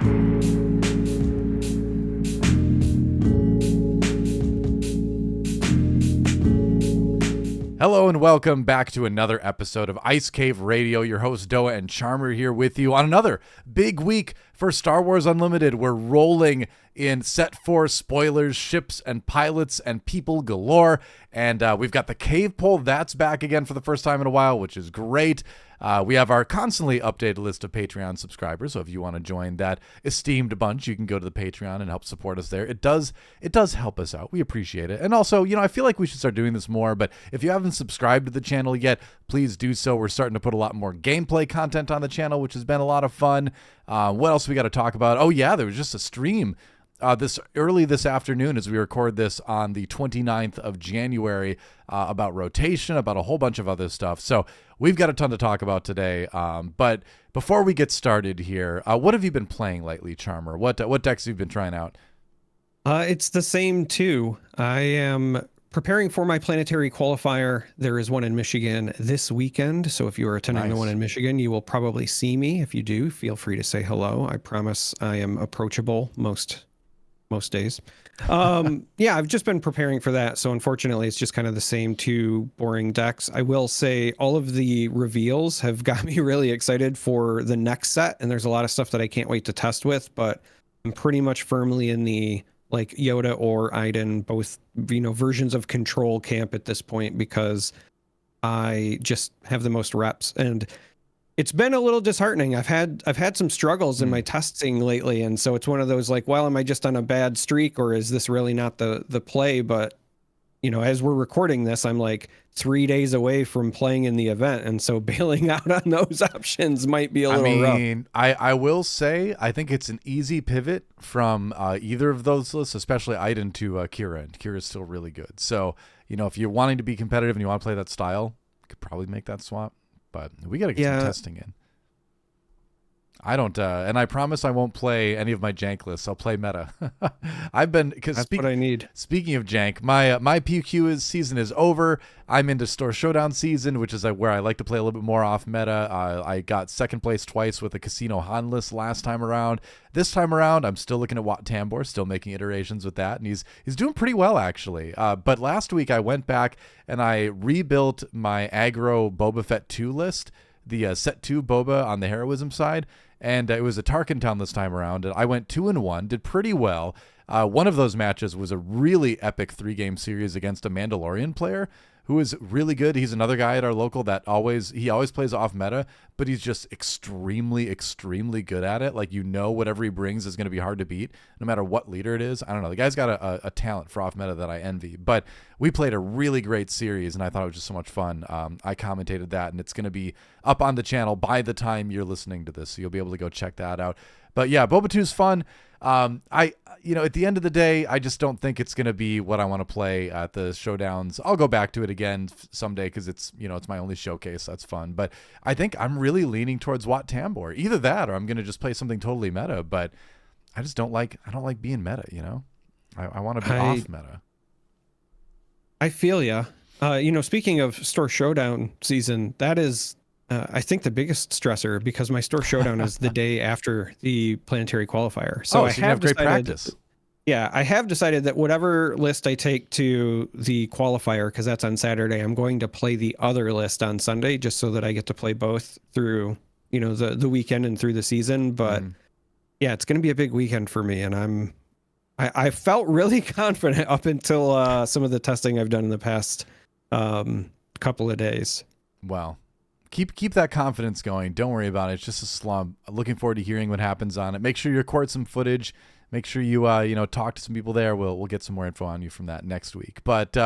Hello and welcome back to another episode of Ice Cave Radio. Your host Doa and CHARM3R here with you on another big week for Star Wars Unlimited. We're rolling in set 4 spoilers, ships and pilots and people galore. And we've got the cave poll that's back again for the first time in a while, which is great. We have our constantly updated list of Patreon subscribers, so if you want to join that esteemed bunch, you can go to the Patreon and help support us there. It does help us out. We appreciate it. And also, I feel like we should start doing this more, but if you haven't subscribed to the channel yet, please do so. We're starting to put a lot more gameplay content on the channel, which has been a lot of fun. What else we got to talk about? Oh yeah, there was just a stream this afternoon as we record this on the 29th of January about rotation, about a whole bunch of other stuff. So we've got a ton to talk about today. But before we get started here, what have you been playing lately, CHARM3R? What decks have you been trying out? It's the same too. I am preparing for my planetary qualifier. There is one in Michigan this weekend. So if you are attending the one in Michigan, you will probably see me. If you do, feel free to say hello. I promise I am approachable most days. Yeah, I've just been preparing for that. So unfortunately, it's just kind of the same two boring decks. I will say all of the reveals have got me really excited for the next set. And there's a lot of stuff that I can't wait to test with, but I'm pretty much firmly in the like Yoda or Iden, both, versions of control camp at this point, because I just have the most reps. And it's been a little disheartening. I've had some struggles in my testing lately, and so it's one of those like, well, am I just on a bad streak, or is this really not the play? But as we're recording this, I'm like 3 days away from playing in the event, and so bailing out on those options might be a little rough. I will say I think it's an easy pivot from either of those lists, especially Iden to Kira, and Kira's still really good. So if you're wanting to be competitive and you want to play that style, you could probably make that swap. But we got to get some testing in. I don't, and I promise I won't play any of my jank lists. I'll play meta. That's what I need. Speaking of jank, my PQ season is over. I'm into Store Showdown season, which is where I like to play a little bit more off meta. I got second place twice with a Casino Han list last time around. This time around, I'm still looking at Wat Tambor, still making iterations with that, and he's doing pretty well actually. But last week I went back and I rebuilt my aggro Boba Fett 2 list, the set 2 Boba on the heroism side. And it was a Tarkin town this time around, and I went 2-1, did pretty well. One of those matches was a really epic 3-game series against a Mandalorian player who is really good. He's another guy at our local that always plays off meta, but he's just extremely, extremely good at it. Like, whatever he brings is going to be hard to beat, no matter what leader it is. I don't know. The guy's got a talent for off meta that I envy. But we played a really great series, and I thought it was just so much fun. I commentated that, and it's going to be up on the channel by the time you're listening to this, so you'll be able to go check that out. But yeah, Boba 2 is fun. At the end of the day, I just don't think it's going to be what I want to play at the showdowns. I'll go back to it again someday because it's my only showcase. That's fun. But I think I'm really leaning towards Wat Tambor. Either that or I'm going to just play something totally meta. But I just don't like being meta, I want to be off meta. I feel ya. Speaking of Store Showdown season, that is I think the biggest stressor, because my Store Showdown is the day after the planetary qualifier. So I have great practice. Yeah, I have decided that whatever list I take to the qualifier, because that's on Saturday, I'm going to play the other list on Sunday, just so that I get to play both through, the weekend and through the season. But yeah, it's going to be a big weekend for me, and I felt really confident up until some of the testing I've done in the past couple of days. Wow. Keep that confidence going. Don't worry about it. It's just a slump. Looking forward to hearing what happens on it. Make sure you record some footage. Make sure you talk to some people there. We'll get some more info on you from that next week. But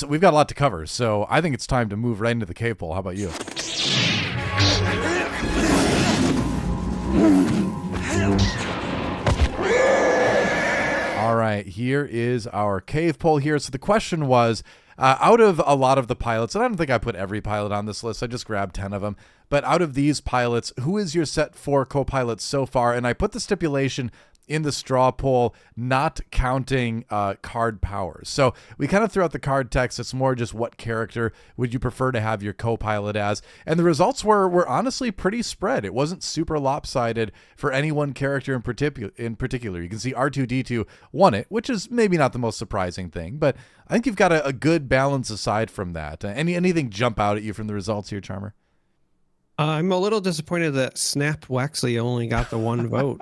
we've got a lot to cover, so I think it's time to move right into the cave poll. How about you? All right, here is our cave poll here. So the question was, out of a lot of the pilots, and I don't think I put every pilot on this list, I just grabbed 10 of them, but out of these pilots, who is your set 4 co-pilot so far? And I put the stipulation in the straw poll, not counting card powers. So we kind of threw out the card text. It's more just what character would you prefer to have your co-pilot as? And the results were honestly pretty spread. It wasn't super lopsided for any one character in particular. You can see R2-D2 won it, which is maybe not the most surprising thing, but I think you've got a good balance aside from that. Anything jump out at you from the results here, Charmer? I'm a little disappointed that Snap Wexley only got the one vote.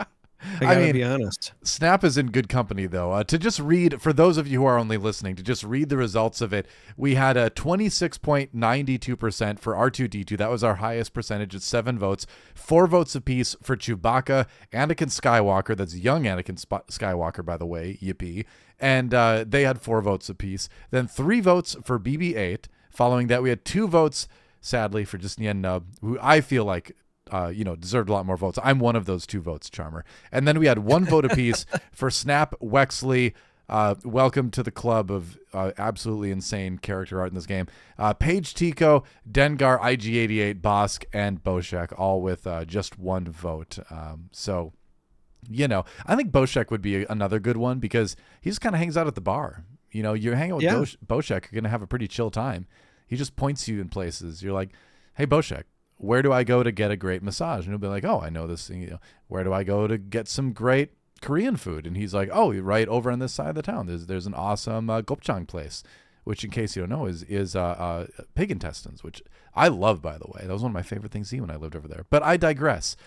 I gotta be honest. Snap is in good company, though. To just read, for those of you who are only listening, to just read the results of it, we had a 26.92% for R2-D2. That was our highest percentage at 7 votes. 4 votes apiece for Chewbacca, Anakin Skywalker. That's young Anakin Skywalker, by the way. Yippee. And they had 4 votes apiece. Then 3 votes for BB-8. Following that, we had 2 votes, sadly, for just Nien Nub, who I feel like deserved a lot more votes. I'm one of those 2 votes, Charmer. And then we had 1 vote apiece for Snap Wexley. Welcome to the club of absolutely insane character art in this game. Paige Tico, Dengar, IG88, Bosk, and Boshek, all with just 1 vote. So, I think Boshek would be another good one because he just kind of hangs out at the bar. You're hanging out with Boshek, you're going to have a pretty chill time. He just points you in places. You're like, hey, Boshek, where do I go to get a great massage? And he'll be like, oh, I know this thing. Where do I go to get some great Korean food? And he's like, oh, you're right over on this side of the town. There's an awesome gopchang place, which in case you don't know is pig intestines, which I love, by the way. That was one of my favorite things to eat when I lived over there. But I digress.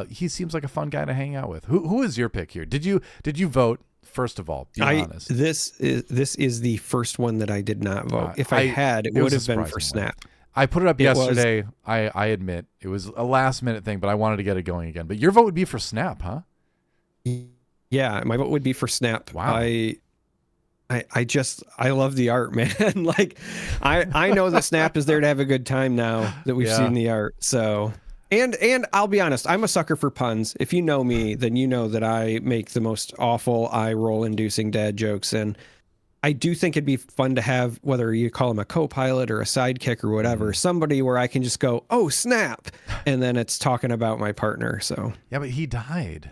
He seems like a fun guy to hang out with. Who is your pick here? Did you vote? First of all, be honest. This is the first one that I did not vote. If I had, it would have been for Snap. I put it up yesterday. I admit it was a last minute thing, but I wanted to get it going again. But your vote would be for Snap, huh? Yeah, my vote would be for Snap. Wow. I love the art, man. Like I know that Snap is there to have a good time now that we've seen the art. So and I'll be honest, I'm a sucker for puns. If you know me, then you know that I make the most awful eye roll inducing dad jokes, and I do think it'd be fun to have, whether you call him a co-pilot or a sidekick or whatever, somebody where I can just go, oh, snap. And then it's talking about my partner. So yeah, but he died.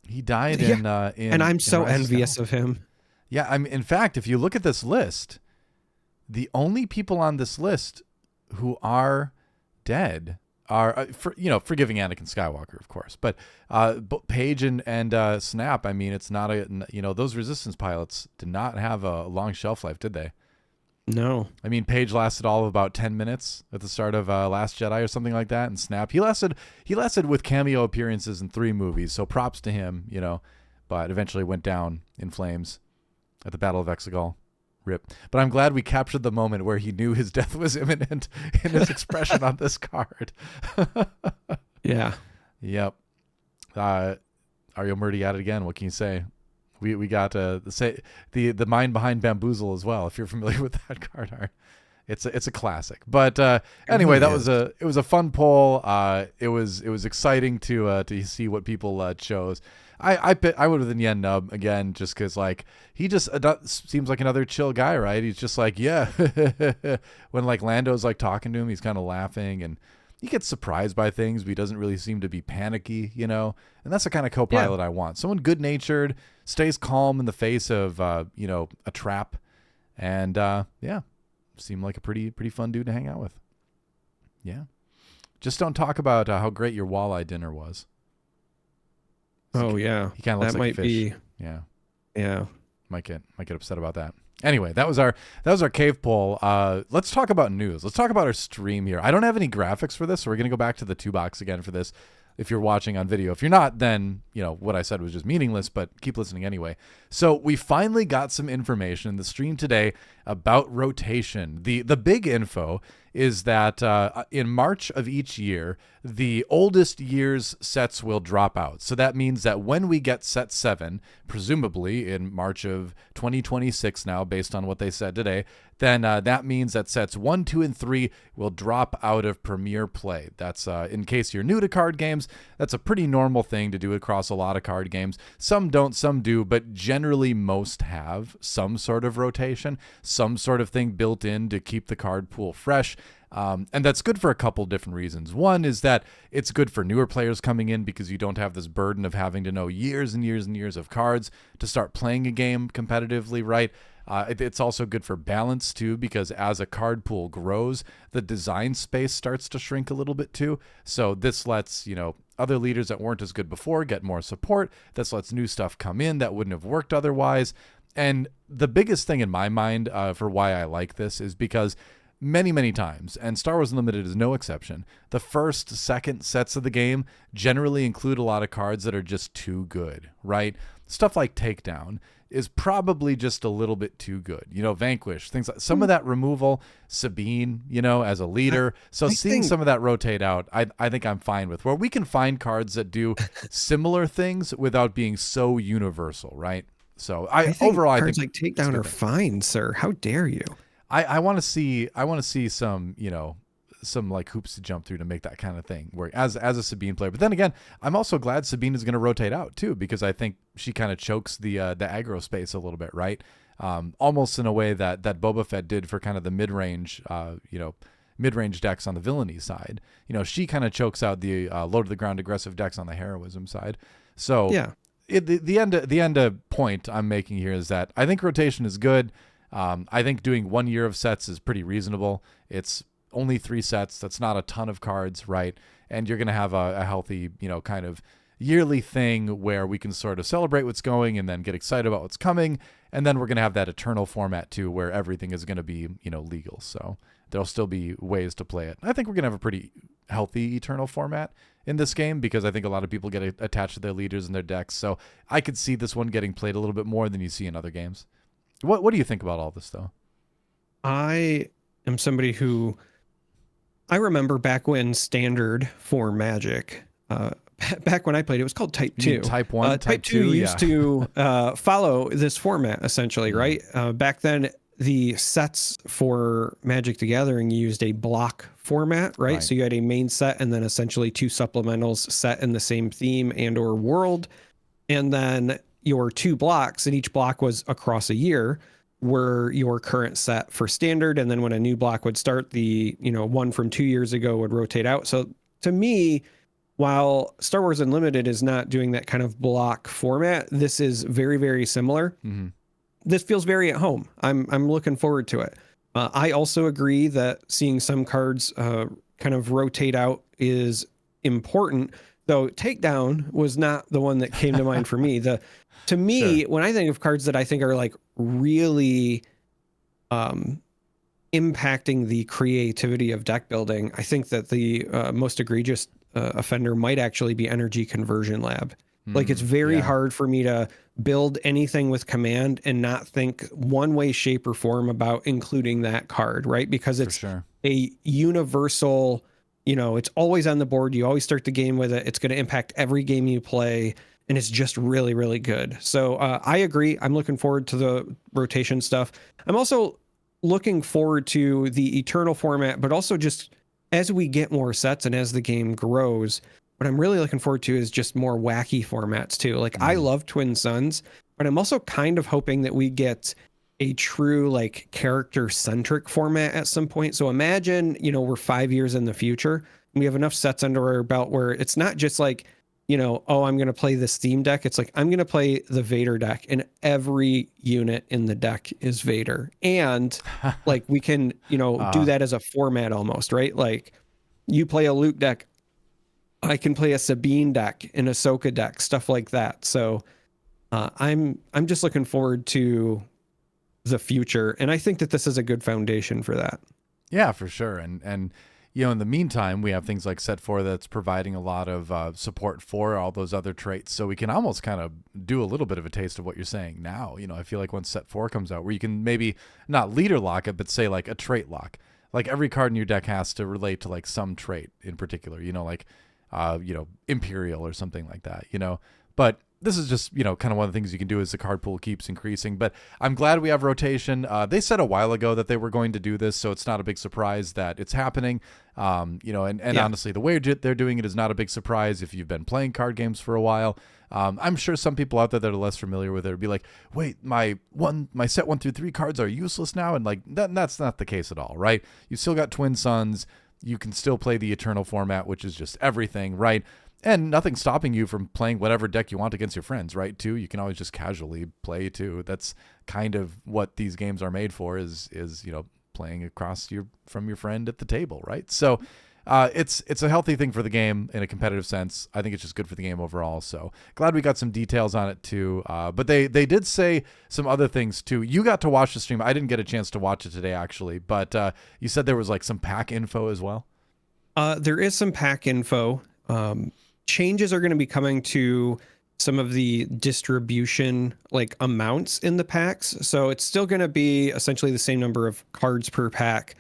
He died in and I'm so envious of him. Yeah. In fact, if you look at this list, the only people on this list who are dead are, forgiving Anakin Skywalker, of course, but Paige and Snap. I mean, it's not those Resistance pilots did not have a long shelf life, did they? No. I mean, Paige lasted all of about 10 minutes at the start of Last Jedi or something like that, and Snap, he lasted with cameo appearances in 3 movies, so props to him, but eventually went down in flames at the Battle of Exegol. Rip. But I'm glad we captured the moment where he knew his death was imminent in his expression on this card. Yeah. Yep. Ario Murdy at it again. What can you say? We got the mind behind Bamboozle as well, if you're familiar with that card art. It's a classic. But anyway, it was a fun poll. It was exciting to see what people chose. I would have been Yen Nub again, just because he just seems like another chill guy, right? He's just like, yeah. When Lando's talking to him, he's kind of laughing, and he gets surprised by things, but he doesn't really seem to be panicky, And that's the kind of co-pilot I want. Someone good-natured, stays calm in the face of a trap, and seemed like a pretty fun dude to hang out with. Yeah. Just don't talk about how great your walleye dinner was. Oh yeah, he kind of looks like fish. Yeah. Might get upset about that. Anyway, that was our cave poll. Let's talk about news. Let's talk about our stream here. I don't have any graphics for this, so we're gonna go back to the 2-box again for this. If you're watching on video, if you're not, then what I said was just meaningless. But keep listening anyway. So we finally got some information in the stream today about rotation. The big info is that in March of each year, the oldest year's sets will drop out. So that means that when we get set 7, presumably in March of 2026 now, based on what they said today, then that means that sets 1, 2, and 3 will drop out of Premier Play. That's in case you're new to card games, that's a pretty normal thing to do across a lot of card games. Some don't, some do, but generally most have some sort of rotation, some sort of thing built in to keep the card pool fresh. And that's good for a couple different reasons. One is that it's good for newer players coming in because you don't have this burden of having to know years and years and years of cards to start playing a game competitively, right? It's also good for balance too, because as a card pool grows, the design space starts to shrink a little bit too. So this lets, other leaders that weren't as good before get more support. This lets new stuff come in that wouldn't have worked otherwise. And the biggest thing in my mind for why I like this is because many, many times, and Star Wars Unlimited is no exception, the first, second sets of the game generally include a lot of cards that are just too good, right? Stuff like Takedown is probably just a little bit too good. Vanquish, things like some of that removal, Sabine, as a leader. So seeing some of that rotate out, I think I'm fine with. Where we can find cards that do similar things without being so universal, right? So I think cards like Takedown are fine, sir. How dare you? I want to see some, some like hoops to jump through to make that kind of thing where as a Sabine player. But then again, I'm also glad Sabine is going to rotate out too, because I think she kind of chokes the aggro space a little bit, right? Almost in a way that Boba Fett did for kind of the mid-range decks on the villainy side. She kind of chokes out the low to the ground aggressive decks on the heroism side. So yeah, the end point I'm making here is that I think rotation is good. I think doing 1 year of sets is pretty reasonable. It's only 3 sets. That's not a ton of cards, right? And you're going to have a healthy, kind of yearly thing where we can sort of celebrate what's going and then get excited about what's coming. And then we're going to have that eternal format too, where everything is going to be, legal. So there'll still be ways to play it. I think we're going to have a pretty healthy eternal format in this game because I think a lot of people get attached to their leaders and their decks. So I could see this one getting played a little bit more than you see in other games. What do you think about all this, though? I am somebody who I remember back when standard for Magic, back when I played, it was called Type 2. Type 1, Type 2 used to follow this format, essentially, right? Back then, the sets for Magic the Gathering used a block format, right? So you had a main set and then essentially 2 supplementals set in the same theme and or world. And then your 2 blocks, and each block was across a year, were your current set for standard. And then when a new block would start, the one from 2 years ago would rotate out. So to me, while Star Wars Unlimited is not doing that kind of block format, this is very, very similar. Mm-hmm. This feels very at home. I'm looking forward to it. I also agree that seeing some cards kind of rotate out is important. Though Takedown was not the one that came to mind for me. To me, when I think of cards that I think are like really impacting the creativity of deck building, I think that the most egregious offender might actually be Energy Conversion Lab. Like it's very hard for me to build anything with command and not think one way, shape, or form about including that card, right? Because it's a universal, it's always on the board. You always start the game with it. It's going to impact every game you play. And it's just really, really good. So I agree. I'm looking forward to the rotation stuff. I'm also looking forward to the Eternal format, but also just as we get more sets and as the game grows, what I'm really looking forward to is just more wacky formats too. Like I love Twin Suns, but I'm also kind of hoping that we get a true like character-centric format at some point. So imagine, we're 5 years in the future and we have enough sets under our belt where it's not just like, I'm going to play this theme deck. It's like, I'm going to play the Vader deck and every unit in the deck is Vader. And like, we can, do that as a format almost, right? Like you play a Luke deck. I can play a Sabine deck, an Ahsoka deck, stuff like that. So I'm just looking forward to the future. And I think that this is a good foundation for that. Yeah, for sure. And in the meantime, we have things like Set 4 that's providing a lot of support for all those other traits. So we can almost kind of do a little bit of a taste of what you're saying now. I feel like once Set 4 comes out, where you can maybe not leader lock it, but say like a trait lock. Like every card in your deck has to relate to like some trait in particular, like Imperial or something like that, But this is just, kind of one of the things you can do as the card pool keeps increasing. But I'm glad we have rotation. They said a while ago that they were going to do this, so it's not a big surprise that it's happening. And honestly, the way they're doing it is not a big surprise if you've been playing card games for a while. I'm sure some people out there that are less familiar with it would be like, wait, my set 1 through 3 cards are useless now, and like that's not the case at all, right? You still got Twin Suns. You can still play the Eternal format, which is just everything, right? And nothing's stopping you from playing whatever deck you want against your friends, right? Too, you can always just casually play too. That's kind of what these games are made for, is playing across from your friend at the table, right? So it's a healthy thing for the game in a competitive sense. I think it's just good for the game overall. So glad we got some details on it too. But they did say some other things too. You got to watch the stream. I didn't get a chance to watch it today actually, but you said there was like some pack info as well. There is some pack info. Changes are going to be coming to some of the distribution like amounts in the packs. So it's still going to be essentially the same number of cards per pack.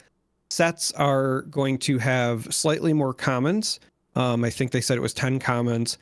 Sets are going to have slightly more commons. I think they said it was 10 commons,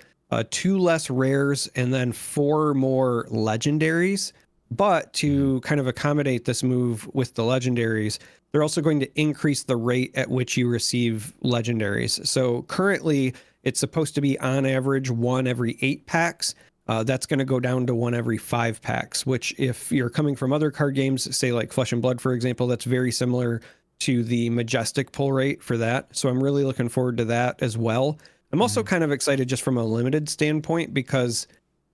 2 less rares, and then 4 more legendaries. But to kind of accommodate this move with the legendaries, they're also going to increase the rate at which you receive legendaries. So currently, it's supposed to be on average 1 every 8 packs. That's going to go down to 1 every 5 packs, which if you're coming from other card games, say like Flesh and Blood, for example, that's very similar to the Majestic pull rate for that. So I'm really looking forward to that as well. I'm also kind of excited just from a limited standpoint, because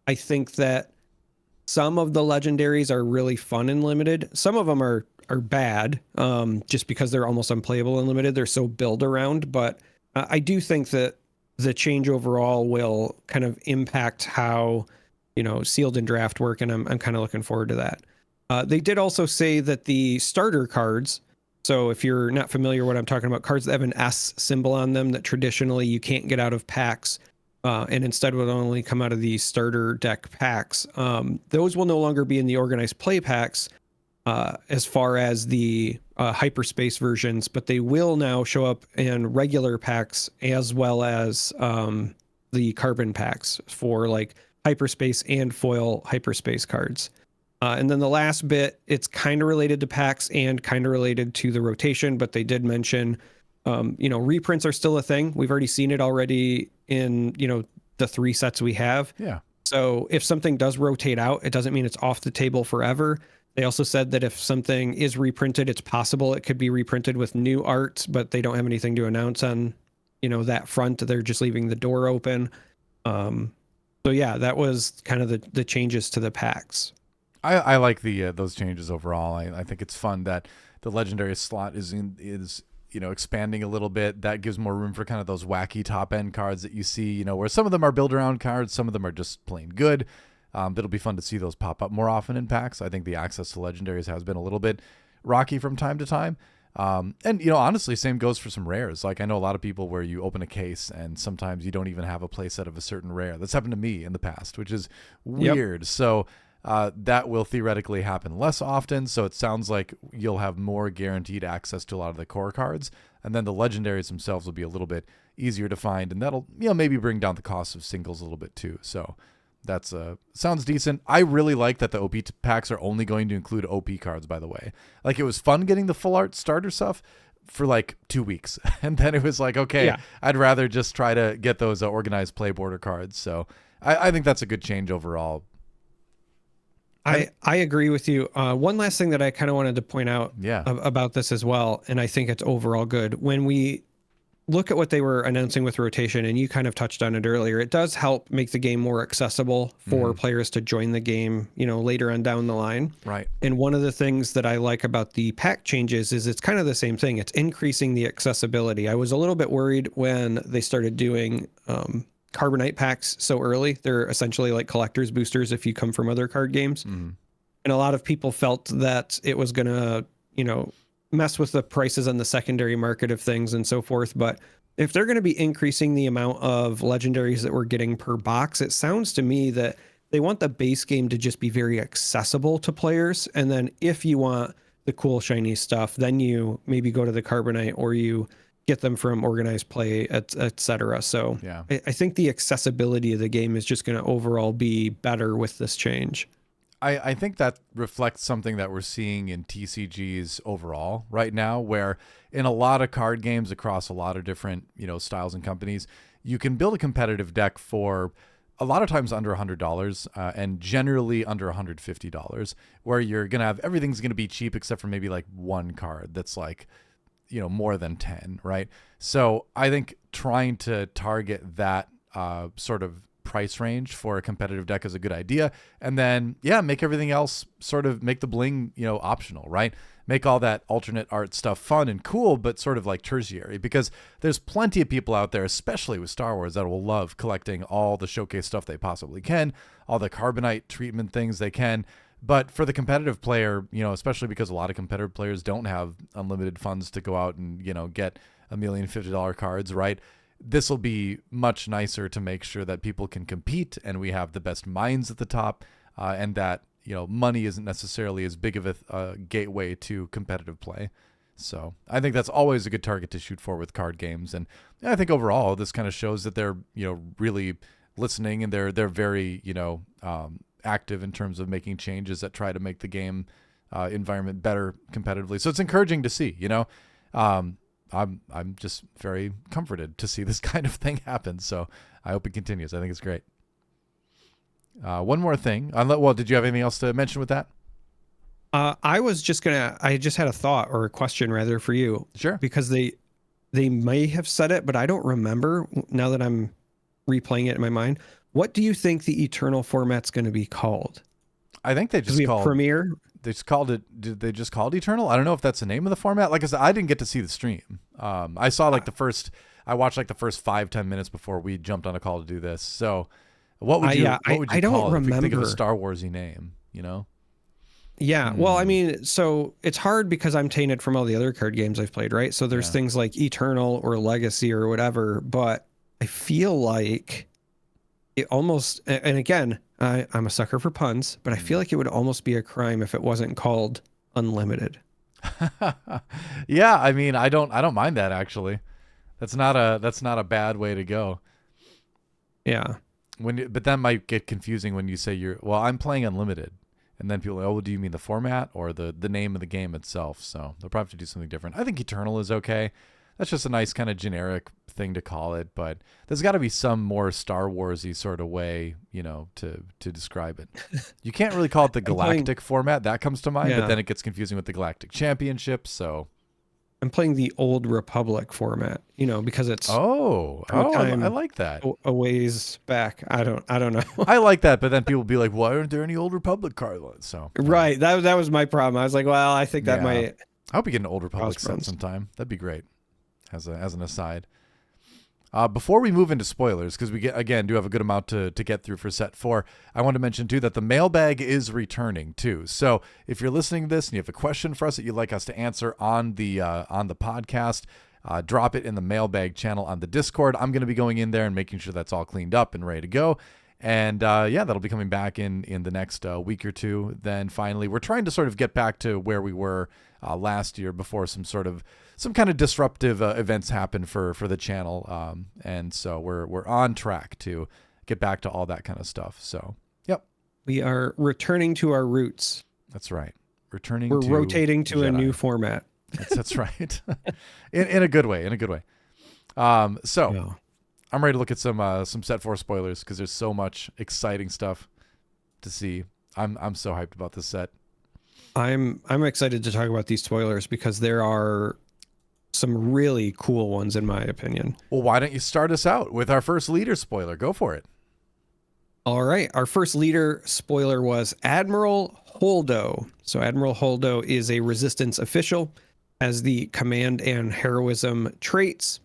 I think that some of the legendaries are really fun in limited. Some of them are bad, just because they're almost unplayable in limited. They're so build around, but I do think that the change overall will kind of impact how, sealed and draft work, and I'm kind of looking forward to that. They did also say that the starter cards, so if you're not familiar what I'm talking about, cards that have an S symbol on them that traditionally you can't get out of packs, and instead would only come out of the starter deck packs, those will no longer be in the organized play packs as far as the hyperspace versions, but they will now show up in regular packs as well as the carbon packs for like hyperspace and foil hyperspace cards. And then the last bit, it's kind of related to packs and kind of related to the rotation, but they did mention, reprints are still a thing. We've already seen it already in, the 3 sets we have. Yeah. So if something does rotate out, it doesn't mean it's off the table forever. They also said that if something is reprinted, it's possible it could be reprinted with new art, but they don't have anything to announce on, that front. They're just leaving the door open. So yeah, that was kind of the changes to the packs. I like those changes overall. I think it's fun that the legendary slot is expanding a little bit. That gives more room for kind of those wacky top end cards that you see, where some of them are build around cards, some of them are just plain good. It'll be fun to see those pop up more often in packs. I think the access to legendaries has been a little bit rocky from time to time. And honestly, same goes for some rares. Like I know a lot of people where you open a case and sometimes you don't even have a playset of a certain rare. That's happened to me in the past, which is weird. Yep. So that will theoretically happen less often. So it sounds like you'll have more guaranteed access to a lot of the core cards. And then the legendaries themselves will be a little bit easier to find. And that'll, maybe bring down the cost of singles a little bit too. So that's sounds decent. I really like that the OP packs are only going to include OP cards, by the way. Like it was fun getting the full art starter stuff for like 2 weeks. And then it was like, okay, yeah. I'd rather just try to get those organized play border cards. So I think that's a good change overall. I agree with you. One last thing that I kind of wanted to point out about this as well, and I think it's overall good. When we look at what they were announcing with rotation, and you kind of touched on it earlier, it does help make the game more accessible for players to join the game, later on down the line. Right. And one of the things that I like about the pack changes is it's kind of the same thing. It's increasing the accessibility. I was a little bit worried when they started doing Carbonite packs so early. They're essentially like collector's boosters if you come from other card games. And a lot of people felt that it was going to, mess with the prices on the secondary market of things and so forth. But if they're going to be increasing the amount of legendaries that we're getting per box, it sounds to me that they want the base game to just be very accessible to players. And then if you want the cool shiny stuff, then you maybe go to the Carbonite or you get them from organized play, et cetera. So Yeah. I think the accessibility of the game is just going to overall be better with this change. I think that reflects something that we're seeing in TCGs overall right now, where in a lot of card games across a lot of different, styles and companies, you can build a competitive deck for a lot of times under $100 and generally under $150, where you're going to have everything's going to be cheap except for maybe like one card that's like, more than 10, right? So I think trying to target that sort of price range for a competitive deck is a good idea. And then, make everything else sort of make the bling, optional, right? Make all that alternate art stuff fun and cool, but sort of like tertiary, because there's plenty of people out there, especially with Star Wars, that will love collecting all the showcase stuff they possibly can, all the carbonite treatment things they can. But for the competitive player, especially because a lot of competitive players don't have unlimited funds to go out and, get $1,050,000 cards, right? This will be much nicer to make sure that people can compete and we have the best minds at the top, and that, money isn't necessarily as big of a gateway to competitive play. So I think that's always a good target to shoot for with card games. And I think overall this kind of shows that they're, really listening, and they're very, active in terms of making changes that try to make the game environment better competitively. So it's encouraging to see, I'm just very comforted to see this kind of thing happen. So I hope it continues. I think it's great. One more thing. Well, did you have anything else to mention with that? I just had a thought, or a question rather, for you. Sure. Because they may have said it, but I don't remember now that I'm replaying it in my mind. What do you think the Eternal format's going to be called? I think they just called Premiere. They just called it. Did they just call it Eternal? I don't know if that's the name of the format. Like I said, I didn't get to see the stream. I saw I watched like the first 5-10 minutes before we jumped on a call to do this. So what would you call it? If you think of a Star Warsy name, Yeah. Well, I mean, so it's hard because I'm tainted from all the other card games I've played, right? So there's things like Eternal or Legacy or whatever, but I feel like it almost, and again, I'm a sucker for puns, but I feel like it would almost be a crime if it wasn't called Unlimited. Yeah, I mean, I don't mind that, actually. That's not a bad way to go. Yeah. But that might get confusing when you say I'm playing Unlimited, and then people are, do you mean the format or the name of the game itself? So they'll probably have to do something different. I think Eternal is okay. That's just a nice kind of generic thing to call it, but there's got to be some more Star Warsy sort of way, to describe it. You can't really call it the Galactic format. That comes to mind, but then it gets confusing with the Galactic Championship. So I'm playing the Old Republic format, because it's I like that. A ways back. I don't know. I like that, but then people will be like, why aren't there any Old Republic cards? So right, that was my problem. I was like, well, I think that might. I hope you get an Old Republic set sometime. That'd be great. As an aside. Before we move into spoilers, because we do have a good amount to get through for set 4, I want to mention too that the mailbag is returning too. So if you're listening to this and you have a question for us that you'd like us to answer on the podcast, drop it in the mailbag channel on the Discord. I'm going to be going in there and making sure that's all cleaned up and ready to go. And that'll be coming back in the next week or two. Then finally, we're trying to sort of get back to where we were last year before some kind of disruptive events happen for the channel. And so we're on track to get back to all that kind of stuff. So, yep. We are returning to our roots. That's right. We're rotating to Jedi. A new format. That's right. in a good way. I'm ready to look at some set 4 spoilers because there's so much exciting stuff to see. I'm so hyped about this set. I'm excited to talk about these spoilers because there are some really cool ones in my opinion. Well, why don't you start us out with our first leader spoiler? Go for it. All right. Our first leader spoiler was Admiral Holdo. So Admiral Holdo is a Resistance official, has the command and heroism traits.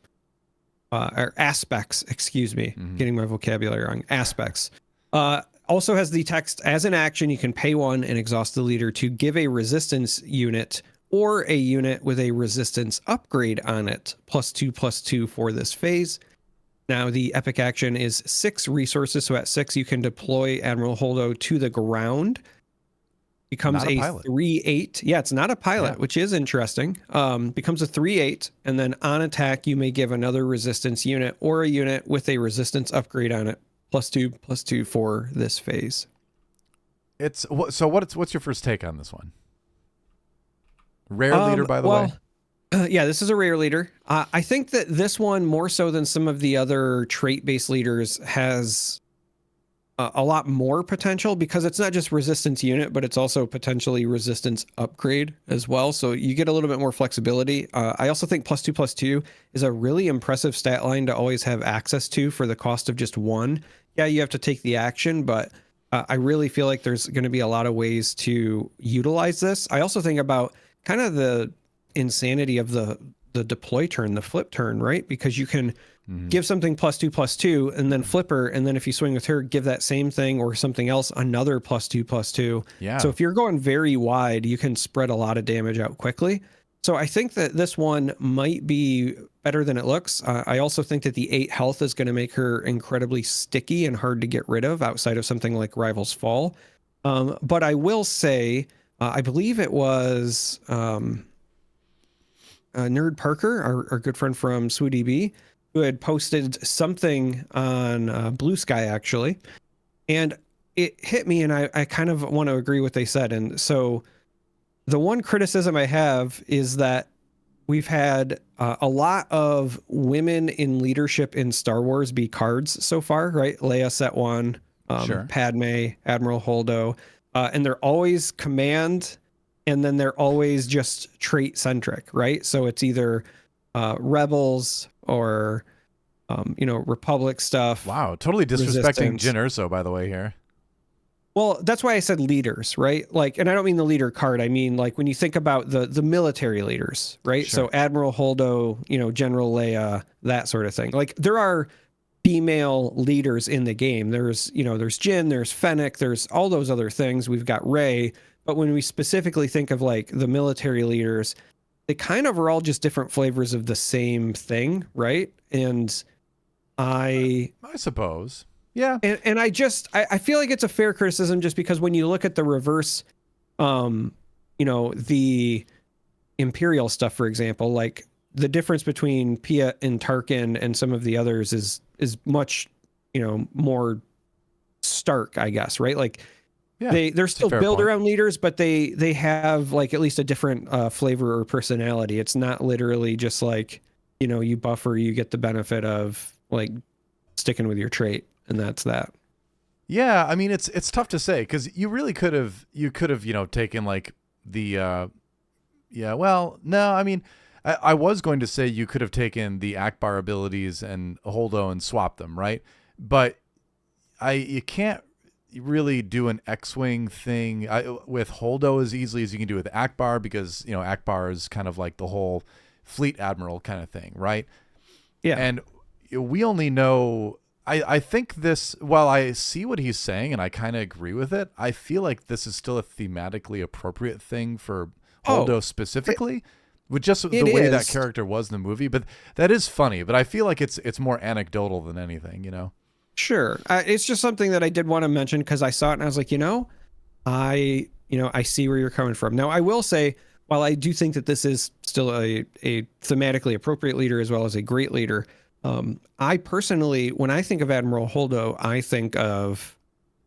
Or aspects, excuse me, getting my vocabulary wrong. Aspects. Also has the text, as an action, you can pay 1 and exhaust the leader to give a resistance unit or a unit with a resistance upgrade on it, +2/+2 for this phase. Now, the epic action is 6 resources. So at 6, you can deploy Admiral Holdo to the ground. becomes Not a a pilot. 3/8. Yeah, it's not a pilot, which is interesting. Becomes a 3/8, and then on attack, you may give another resistance unit or a unit with a resistance upgrade on it, +2/+2 for this phase. What's your first take on this one? Rare leader, by the way. Yeah, this is a rare leader. I think that this one, more so than some of the other trait-based leaders, has a lot more potential because it's not just resistance unit, but it's also potentially resistance upgrade as well. So you get a little bit more flexibility. I also think +2/+2 is a really impressive stat line to always have access to for the cost of just one. Yeah, you have to take the action, but I really feel like there's going to be a lot of ways to utilize this. I also think about kind of the insanity of the deploy turn, the flip turn, right? Because you can give something +2/+2 and then flip her, and then if you swing with her, give that same thing or something else another +2/+2. Yeah. So if you're going very wide, you can spread a lot of damage out quickly. So I think that this one might be better than it looks. I also think that the 8 health is going to make her incredibly sticky and hard to get rid of outside of something like Rival's Fall. But I will say, I believe it was Nerd Parker, our good friend from SWU, who had posted something on Blue Sky, actually. And it hit me, and I kind of want to agree what they said. And so the one criticism I have is that we've had a lot of women in leadership in Star Wars be cards so far, right? Leia Set 1, Padme, Admiral Holdo, and they're always command, and then they're always just trait centric, right? So it's either Rebels or Republic stuff. Wow, totally disrespecting Jyn Erso, by the way, here. Well, that's why I said leaders, right? Like, and I don't mean the leader card. I mean, like, when you think about the military leaders, right? Sure. So Admiral Holdo, General Leia, that sort of thing. Like, there are female leaders in the game. There's Jyn, there's Fennec, there's all those other things. We've got Rey. But when we specifically think of like the military leaders, they kind of are all just different flavors of the same thing, right? And I suppose. Yeah. And I feel like it's a fair criticism just because when you look at the reverse, the Imperial stuff, for example, like the difference between Pia and Tarkin and some of the others is much, more stark, I guess, right? Like they're still built around leaders, but they have like at least a different flavor or personality. It's not literally just like, you buffer, you get the benefit of like sticking with your trait. And that's that. Yeah, I mean it's tough to say because you really could have taken like the I was going to say you could have taken the Akbar abilities and Holdo and swapped them, right? But you can't really do an X-wing thing with Holdo as easily as you can do with Akbar because Akbar is kind of like the whole fleet admiral kind of thing, right? Yeah, and we only know. I think this, while I see what he's saying and I kind of agree with it, I feel like this is still a thematically appropriate thing for Holdo specifically, with just the way that character was in the movie. But that is funny, but I feel like it's more anecdotal than anything, Sure. It's just something that I did want to mention because I saw it and I was like, I see where you're coming from. Now, I will say, while I do think that this is still a thematically appropriate leader as well as a great leader, I personally, when I think of Admiral Holdo, I think of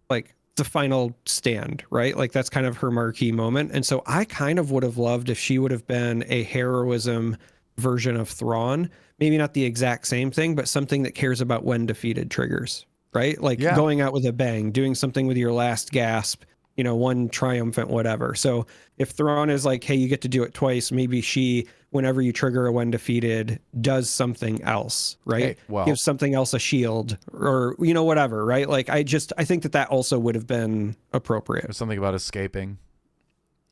like the final stand, right? Like that's kind of her marquee moment. And so I kind of would have loved if she would have been a heroism version of Thrawn. Maybe not the exact same thing, but something that cares about when defeated triggers, right? Like going out with a bang, doing something with your last gasp, one triumphant whatever. So if Thrawn is like, hey, you get to do it twice, maybe she, whenever you trigger a when defeated, does something else, right? Hey, gives something else a shield or, whatever, right? Like I think that also would have been appropriate. There's something about escaping.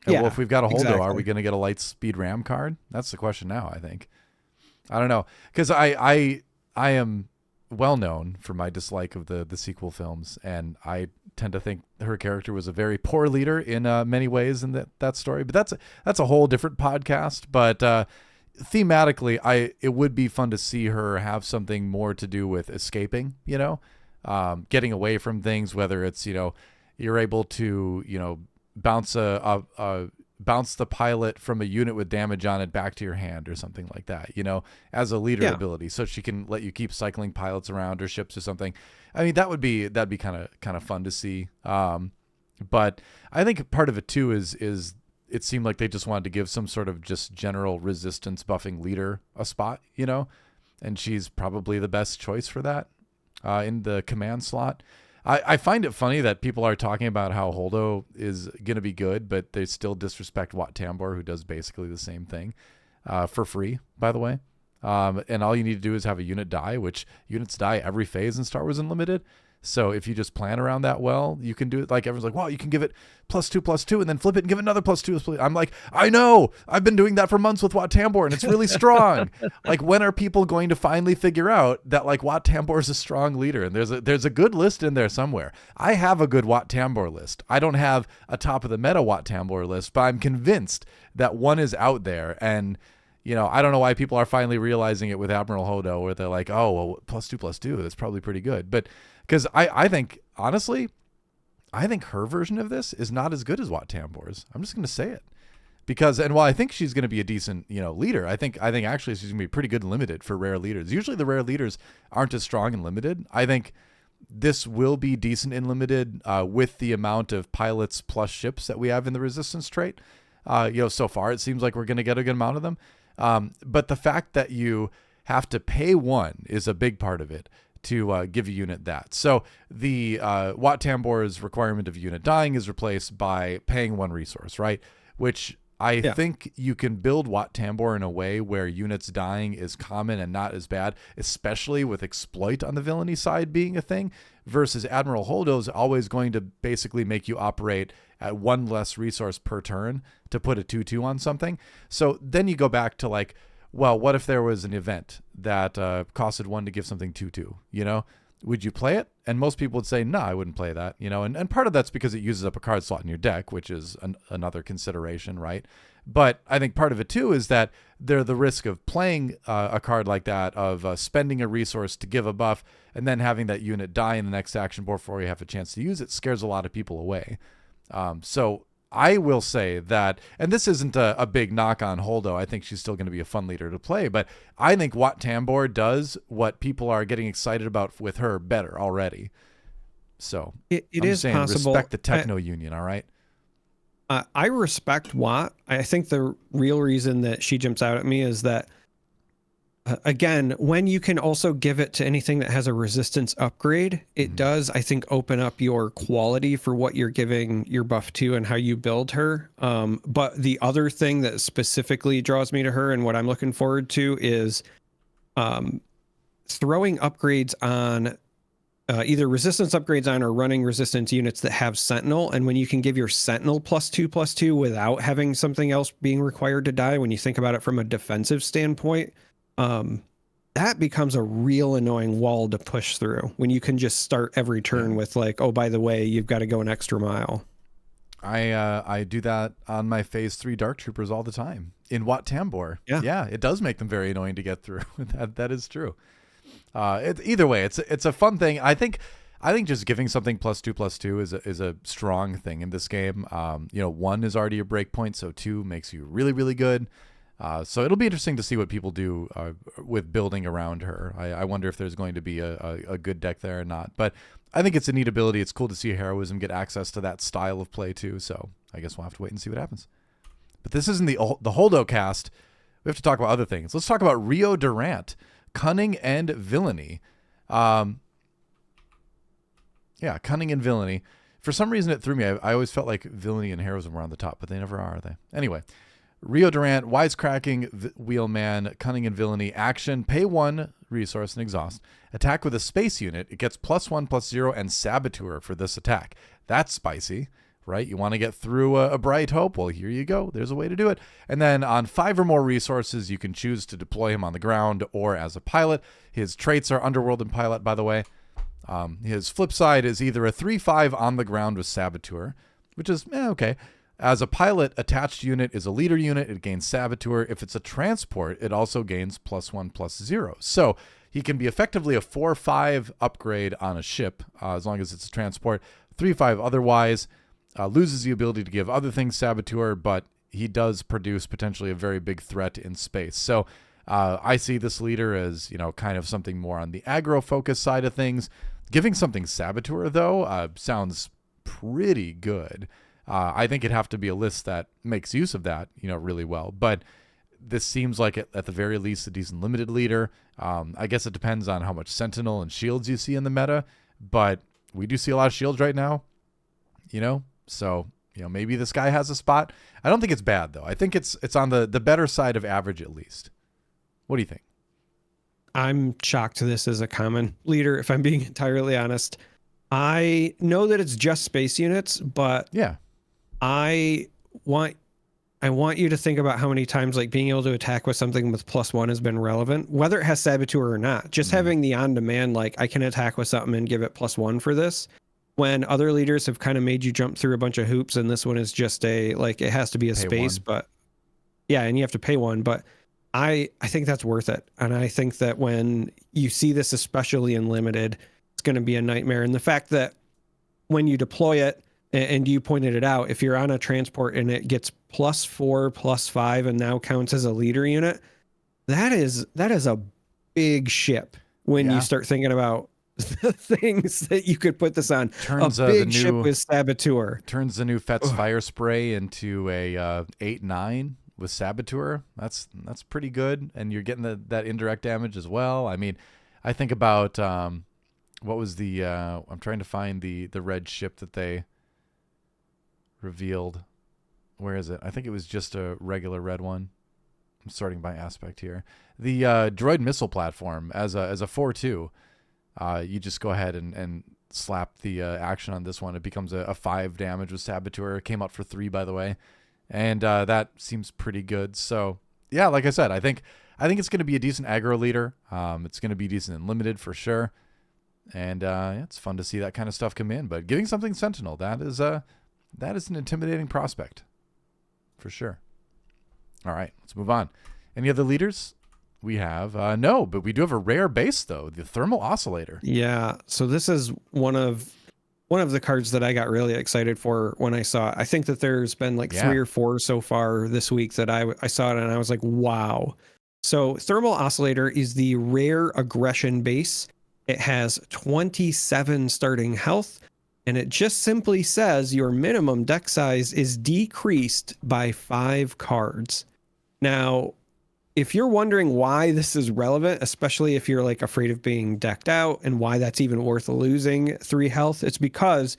Yeah, well, if we've got a Holdo, are we going to get a light speed ram card? That's the question now, I think. I don't know. Because I am well known for my dislike of the sequel films, and I tend to think her character was a very poor leader in many ways in that story. But that's a whole different podcast. But thematically, it would be fun to see her have something more to do with escaping. Getting away from things, whether it's you're able to bounce the pilot from a unit with damage on it back to your hand or something like that, as a leader ability, so she can let you keep cycling pilots around or ships or something. I mean, that'd be kind of fun to see. But I think part of it too is it seemed like they just wanted to give some sort of just general resistance buffing leader a spot, and she's probably the best choice for that in the command slot. I find it funny that people are talking about how Holdo is going to be good, but they still disrespect Wat Tambor, who does basically the same thing for free, by the way. And all you need to do is have a unit die, which units die every phase in Star Wars Unlimited. So if you just plan around that well, you can do it. Like everyone's like, wow, you can give it +2/+2 and then flip it and give it another +2. I'm like, I know. I've been doing that for months with Wat Tambor and it's really strong. Like, when are people going to finally figure out that like Wat Tambor is a strong leader? And there's a good list in there somewhere. I have a good Wat Tambor list. I don't have a top of the meta Wat Tambor list, but I'm convinced that one is out there. And I don't know why people are finally realizing it with Admiral Holdo, where they're like, oh, well, +2/+2, that's probably pretty good. But because I think, honestly, I think her version of this is not as good as Wat Tambor's. I'm just going to say it. And while I think she's going to be a decent, leader, I think actually she's going to be pretty good in Limited for rare leaders. Usually the rare leaders aren't as strong in Limited. I think this will be decent in Limited with the amount of pilots plus ships that we have in the Resistance trait. So far it seems like we're going to get a good amount of them. But the fact that you have to pay one is a big part of it to give a unit that. So the Wat Tambor's requirement of unit dying is replaced by paying one resource, right? Which I think you can build Wat Tambor in a way where units dying is common and not as bad, especially with exploit on the villainy side being a thing, versus Admiral Holdo is always going to basically make you operate at one less resource per turn to put a 2/2 on something. So then you go back to like, well, what if there was an event that costed one to give something 2/2, Would you play it? And most people would say, no, I wouldn't play that, and part of that's because it uses up a card slot in your deck, which is another consideration, right? But I think part of it too is that there's the risk of playing a card like that, of spending a resource to give a buff and then having that unit die in the next action before you have a chance to use it, scares a lot of people away. So I will say that, and this isn't a big knock on Holdo. I think she's still going to be a fun leader to play, but I think Wat Tambor does what people are getting excited about with her better already. So it is saying, possible. Respect the Techno Union, all right? I respect Wat. I think the real reason that she jumps out at me is that, again, when you can also give it to anything that has a resistance upgrade, it does, I think, open up your quality for what you're giving your buff to and how you build her. But the other thing that specifically draws me to her and what I'm looking forward to is throwing upgrades on either resistance upgrades on or running resistance units that have Sentinel. And when you can give your Sentinel +2/+2 without having something else being required to die, when you think about it from a defensive standpoint, that becomes a real annoying wall to push through when you can just start every turn with like, oh, by the way, you've got to go an extra mile. I do that on my phase 3 Dark Troopers all the time in Wat Tambor. Yeah, it does make them very annoying to get through. That is true. Either way, it's a fun thing. I think just giving something +2/+2 is a strong thing in this game. 1 is already a break point, so 2 makes you really, really good. So it'll be interesting to see what people do with building around her. I wonder if there's going to be a good deck there or not. But I think it's a neat ability. It's cool to see Heroism get access to that style of play too. So I guess we'll have to wait and see what happens. But this isn't the Holdo cast. We have to talk about other things. Let's talk about Rio Durant, Cunning and Villainy. Cunning and Villainy. For some reason, it threw me. I always felt like Villainy and Heroism were on the top, but they never are they? Anyway. Rio Durant, Wisecracking, Wheelman, Cunning and Villainy, action, pay 1 resource and exhaust. Attack with a space unit. It gets +1/+0 and Saboteur for this attack. That's spicy, right? You want to get through a Bright Hope? Well, here you go. There's a way to do it. And then on 5 or more resources, you can choose to deploy him on the ground or as a pilot. His traits are Underworld and Pilot, by the way. His flip side is either a 3/5 on the ground with Saboteur, which is, okay. As a pilot, attached unit is a leader unit. It gains Saboteur. If it's a transport, it also gains +1/+0. So he can be effectively a 4/5 upgrade on a ship, as long as it's a transport. 3/5 otherwise. loses the ability to give other things Saboteur, but he does produce potentially a very big threat in space. So I see this leader as, kind of something more on the aggro focus side of things. Giving something Saboteur, though, sounds pretty good. I think it'd have to be a list that makes use of that, really well. But this seems like, at the very least, a decent limited leader. I guess it depends on how much Sentinel and shields you see in the meta, but we do see a lot of shields right now, so maybe this guy has a spot. I don't think it's bad, though. I think it's on the better side of average, at least. What do you think? I'm shocked this is a common leader, if I'm being entirely honest. I know that it's just space units, but yeah, I want you to think about how many times like being able to attack with something with +1 has been relevant, whether it has Saboteur or not. Just having the on-demand, like I can attack with something and give it +1 for this, when other leaders have kind of made you jump through a bunch of hoops, and this one is just it has to be a space, but yeah, and you have to pay one. But I think that's worth it. And I think that when you see this, especially in limited, it's going to be a nightmare. And the fact that when you deploy it, and you pointed it out, if you're on a transport and it gets +4, +5, and now counts as a leader unit, that is a big ship when you start thinking about the things that you could put this on. Turns a big ship with Saboteur. Turns the new Fet's Fire Spray into a 8-9 with Saboteur. That's pretty good, and you're getting that indirect damage as well. I mean, I think about what was the I'm trying to find the red ship that they revealed. Where is it? I think it was just a regular red one. I'm sorting by aspect here. The droid missile platform as a 4-2. You just go ahead and slap the action on this one. It becomes a 5 damage with Saboteur. It came out for 3, by the way, and that seems pretty good. So yeah, like I said, I think it's going to be a decent aggro leader. It's going to be decent and limited for sure, and it's fun to see that kind of stuff come in. But giving something Sentinel, that is an intimidating prospect for sure. All right, let's move on. Any other leaders? We have no, but we do have a rare base though, the Thermal Oscillator. Yeah, so this is one of the cards that I got really excited for when I saw it. I think that there's been like 3 or 4 so far this week that I saw it and I was like, wow. So Thermal Oscillator is the rare aggression base. It has 27 starting health, and it just simply says your minimum deck size is decreased by 5 cards. Now, if you're wondering why this is relevant, especially if you're like afraid of being decked out and why that's even worth losing 3 health, it's because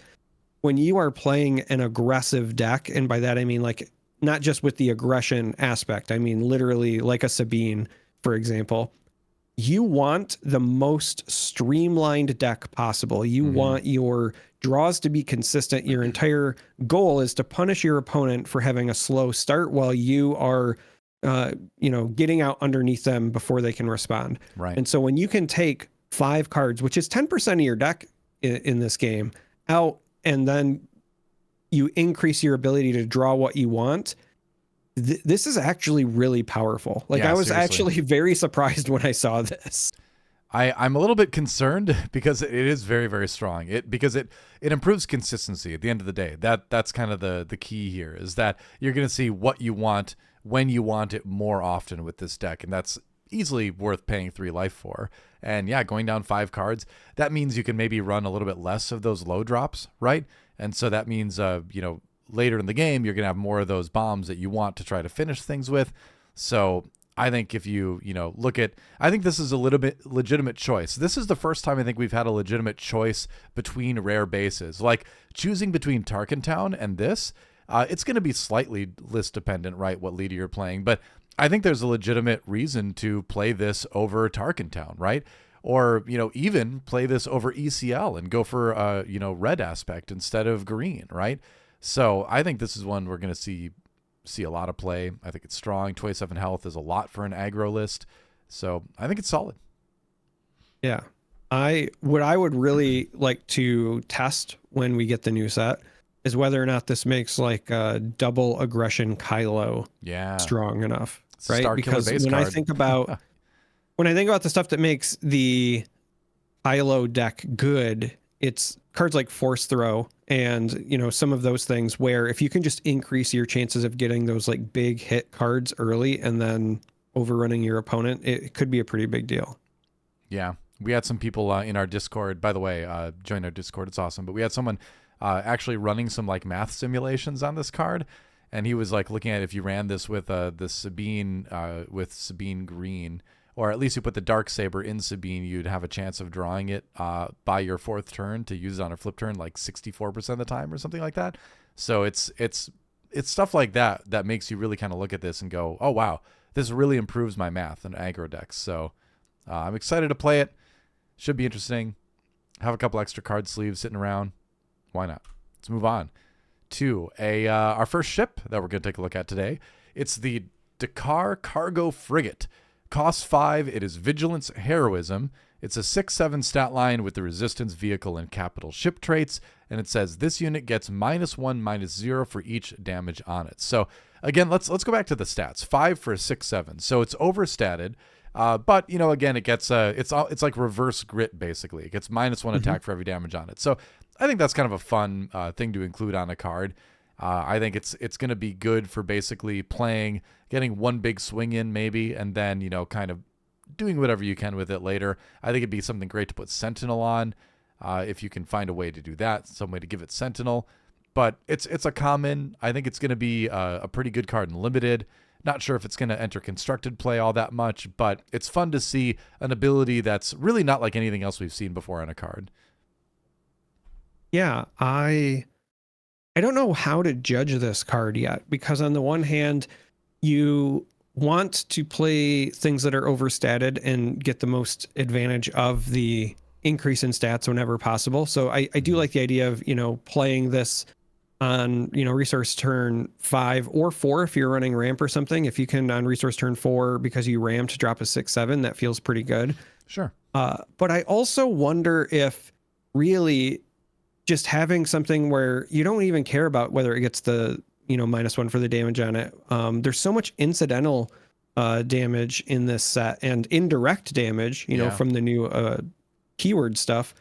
when you are playing an aggressive deck, and by that I mean like not just with the aggression aspect, I mean literally like a Sabine, for example, you want the most streamlined deck possible. You want your draws to be consistent. Your entire goal is to punish your opponent for having a slow start while you are getting out underneath them before they can respond. Right. And so when you can take 5 cards, which is 10% of your deck in this game, out, and then you increase your ability to draw what you want, this is actually really powerful. Like, I was actually very surprised when I saw this. I'm a little bit concerned because it is very, very strong. Because it improves consistency at the end of the day. That's kind of the key here, is that you're going to see what you want when you want it more often with this deck, and that's easily worth paying 3 life for. And yeah, going down 5 cards, that means you can maybe run a little bit less of those low drops, right? And so that means later in the game you're gonna have more of those bombs that you want to try to finish things with. So I think if you look at, I think this is a little bit legitimate choice. This is the first time I think we've had a legitimate choice between rare bases, like choosing between Tarkin Town and this. It's going to be slightly list dependent, right, what leader you're playing, but I think there's a legitimate reason to play this over Tarkin Town, right? Or, even play this over ECL and go for, red aspect instead of green, right? So I think this is one we're going to see a lot of play. I think it's strong. 27 health is a lot for an aggro list. So I think it's solid. Yeah. What I would really like to test when we get the new set is whether or not this makes like a double aggression Kylo strong enough, right? Because when I think about the stuff that makes the Kylo deck good, it's cards like Force Throw and, you know, some of those things where if you can just increase your chances of getting those like big hit cards early and then overrunning your opponent, it could be a pretty big deal. Yeah. We had some people in our Discord, by the way, join our Discord. It's awesome. But we had someone actually running some like math simulations on this card. And he was like looking at if you ran this with the Sabine Green, or at least you put the Darksaber in Sabine, you'd have a chance of drawing it by your fourth turn to use it on a flip turn like 64% of the time or something like that. So it's stuff like that that makes you really kind of look at this and go, oh, wow, this really improves my math and aggro decks. So I'm excited to play it. Should be interesting. Have a couple extra card sleeves sitting around. Why not? Let's move on to our first ship that we're going to take a look at today. It's the Dakar Cargo Frigate. Cost 5. It is Vigilance Heroism. It's a 6/7 stat line with the Resistance, Vehicle, and Capital ship traits. And it says this unit gets -1/-0 for each damage on it. So again, let's go back to the stats. 5 for a 6/7. So it's overstated. But, you know, again, it gets it's like reverse grit, basically. It gets -1 attack for every damage on it. So I think that's kind of a fun thing to include on a card. I think it's going to be good for basically getting one big swing in maybe, and then, you know, kind of doing whatever you can with it later. I think it'd be something great to put Sentinel on if you can find a way to do that, some way to give it Sentinel. But it's a common. I think it's going to be a pretty good card in Limited. Not sure if it's going to enter constructed play all that much, but it's fun to see an ability that's really not like anything else we've seen before on a card. Yeah, I don't know how to judge this card yet, because on the one hand, you want to play things that are overstated and get the most advantage of the increase in stats whenever possible. So I do like the idea of, you know, playing this on, you know, resource turn 5 or 4 if you're running ramp or something. If you can on resource turn 4 because you ramped drop a 6/7, that feels pretty good. Sure. But I also wonder if really just having something where you don't even care about whether it gets the, you know, -1 for the damage on it. There's so much incidental damage in this set and indirect damage, you know, from the new keyword stuff.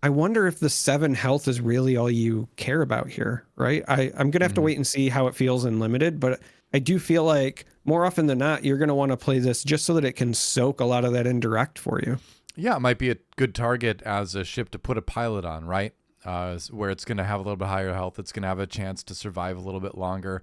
I wonder if the 7 health is really all you care about here, right? I'm going to have to wait and see how it feels in Limited, but I do feel like more often than not, you're going to want to play this just so that it can soak a lot of that indirect for you. Yeah, it might be a good target as a ship to put a pilot on, right? Where it's going to have a little bit higher health. It's going to have a chance to survive a little bit longer.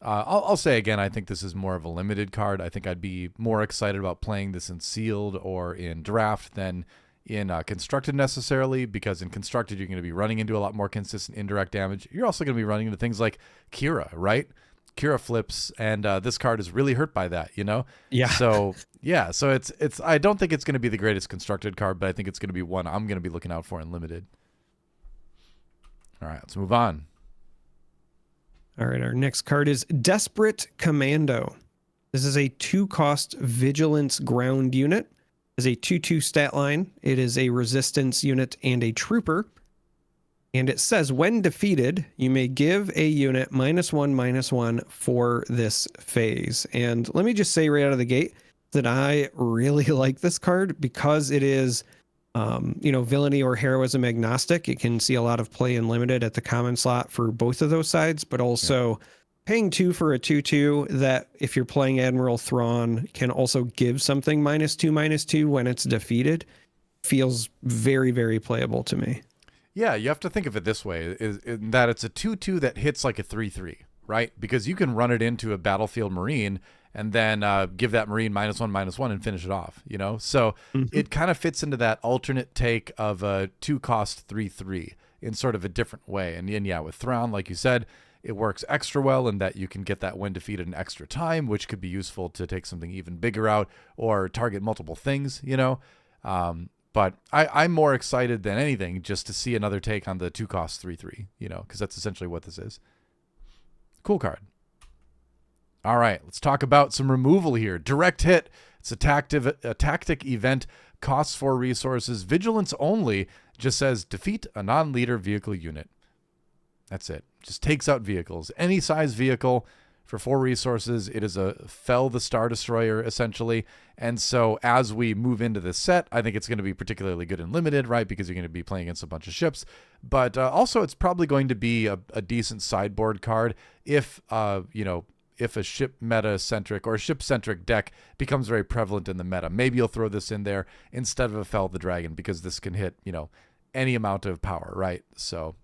I'll say again, I think this is more of a Limited card. I think I'd be more excited about playing this in Sealed or in Draft than in Constructed necessarily, because in Constructed, you're going to be running into a lot more consistent indirect damage. You're also going to be running into things like Kira, right? Kira flips, and this card is really hurt by that, you know? Yeah. So, yeah, so it's I don't think it's going to be the greatest Constructed card, but I think it's going to be one I'm going to be looking out for in Limited. All right, let's move on. All right, our next card is Desperate Commando. This is a 2-cost Vigilance ground unit. Is a 2/2 stat line. It is a resistance unit and a trooper. And it says when defeated, you may give a unit -1/-1 for this phase. And let me just say right out of the gate that I really like this card because it is, you know, villainy or heroism agnostic. It can see a lot of play in Limited at the common slot for both of those sides, but also paying 2 for a 2/2 that if you're playing Admiral Thrawn can also give something -2/-2 when it's defeated feels very, very playable to me. Yeah, you have to think of it this way, is that it's a 2/2 that hits like a 3/3, right? Because you can run it into a battlefield Marine and then give that Marine -1/-1 and finish it off, you know? So it kind of fits into that alternate take of a 2-cost 3/3 in sort of a different way. And yeah, with Thrawn, like you said, it works extra well in that you can get that when defeated in extra time, which could be useful to take something even bigger out or target multiple things, you know? But I'm more excited than anything just to see another take on the 2-cost 3/3, you know, because that's essentially what this is. Cool card. All right, let's talk about some removal here. Direct Hit. It's a tactic event, costs 4 resources, vigilance only, just says defeat a non-leader vehicle unit. That's it. Just takes out vehicles. Any size vehicle, For 4 resources, it is a Fell the Star Destroyer, essentially. And so as we move into this set, I think it's going to be particularly good in Limited, right? Because you're going to be playing against a bunch of ships. But also, it's probably going to be a decent sideboard card if, if a ship meta-centric or ship-centric deck becomes very prevalent in the meta. Maybe you'll throw this in there instead of a Fell the Dragon, because this can hit, any amount of power, right? So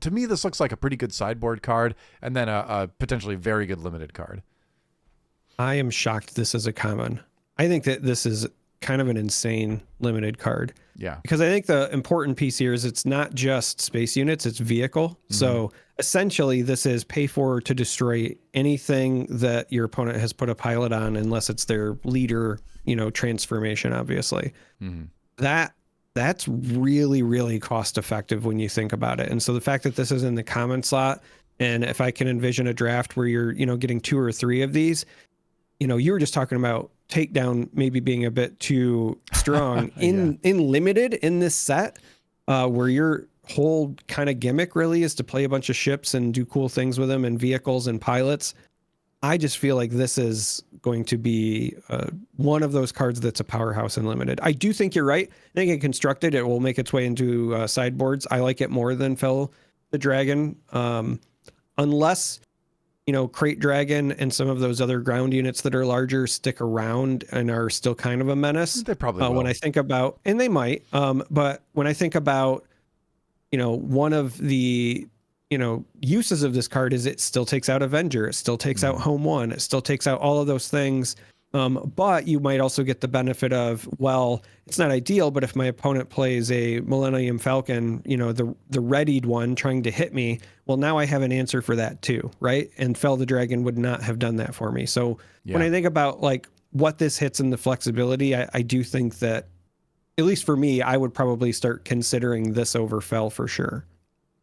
to me, this looks like a pretty good sideboard card, and then a potentially very good limited card. I am shocked this is a common. I think that this is kind of an insane limited card. Yeah. Because I think the important piece here is it's not just space units, it's vehicle. Mm-hmm. So essentially, this is pay for to destroy anything that your opponent has put a pilot on, unless it's their leader, transformation, obviously. Mm-hmm. That's really, really cost effective when you think about it. And so the fact that this is in the common slot, and if I can envision a draft where you're, getting 2 or 3 of these, you were just talking about takedown maybe being a bit too strong in limited in this set, where your whole kind of gimmick really is to play a bunch of ships and do cool things with them and vehicles and pilots. I just feel like this is going to be one of those cards that's a powerhouse in limited. I do think you're right. I think in constructed, it will make its way into sideboards. I like it more than Fell the Dragon, unless Crate Dragon and some of those other ground units that are larger stick around and are still kind of a menace. They probably will. When I think about, and they might, but when I think about, one of the uses of this card is it still takes out Avenger, it still takes out Home One, it still takes out all of those things. But you might also get the benefit of, well, it's not ideal, but if my opponent plays a Millennium Falcon, the readied one trying to hit me, well, now I have an answer for that too, right? And Fell the Dragon would not have done that for me. So when I think about like what this hits in the flexibility, I do think that, at least for me, I would probably start considering this over Fell for sure.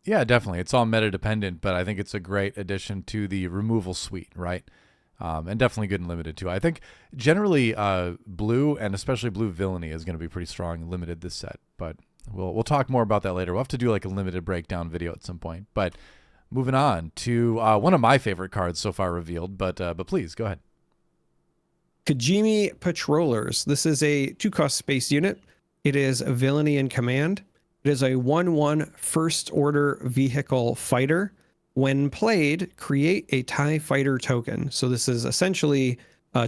Yeah, definitely. It's all meta dependent, but I think it's a great addition to the removal suite, right? And definitely good and limited too. I think generally blue, and especially blue villainy, is going to be pretty strong and limited this set, but we'll talk more about that later. We'll have to do like a limited breakdown video at some point. But moving on to one of my favorite cards so far revealed, but please go ahead. Kajimi Patrollers. This is a 2-cost space unit. It is a villainy in command. It is a 1/1 first order vehicle fighter. When played, create a TIE fighter token. So this is essentially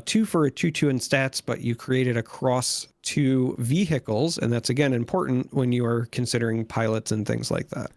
2 for a 2/2 in stats, but you create it across 2 vehicles. And that's, again, important when you are considering pilots and things like that.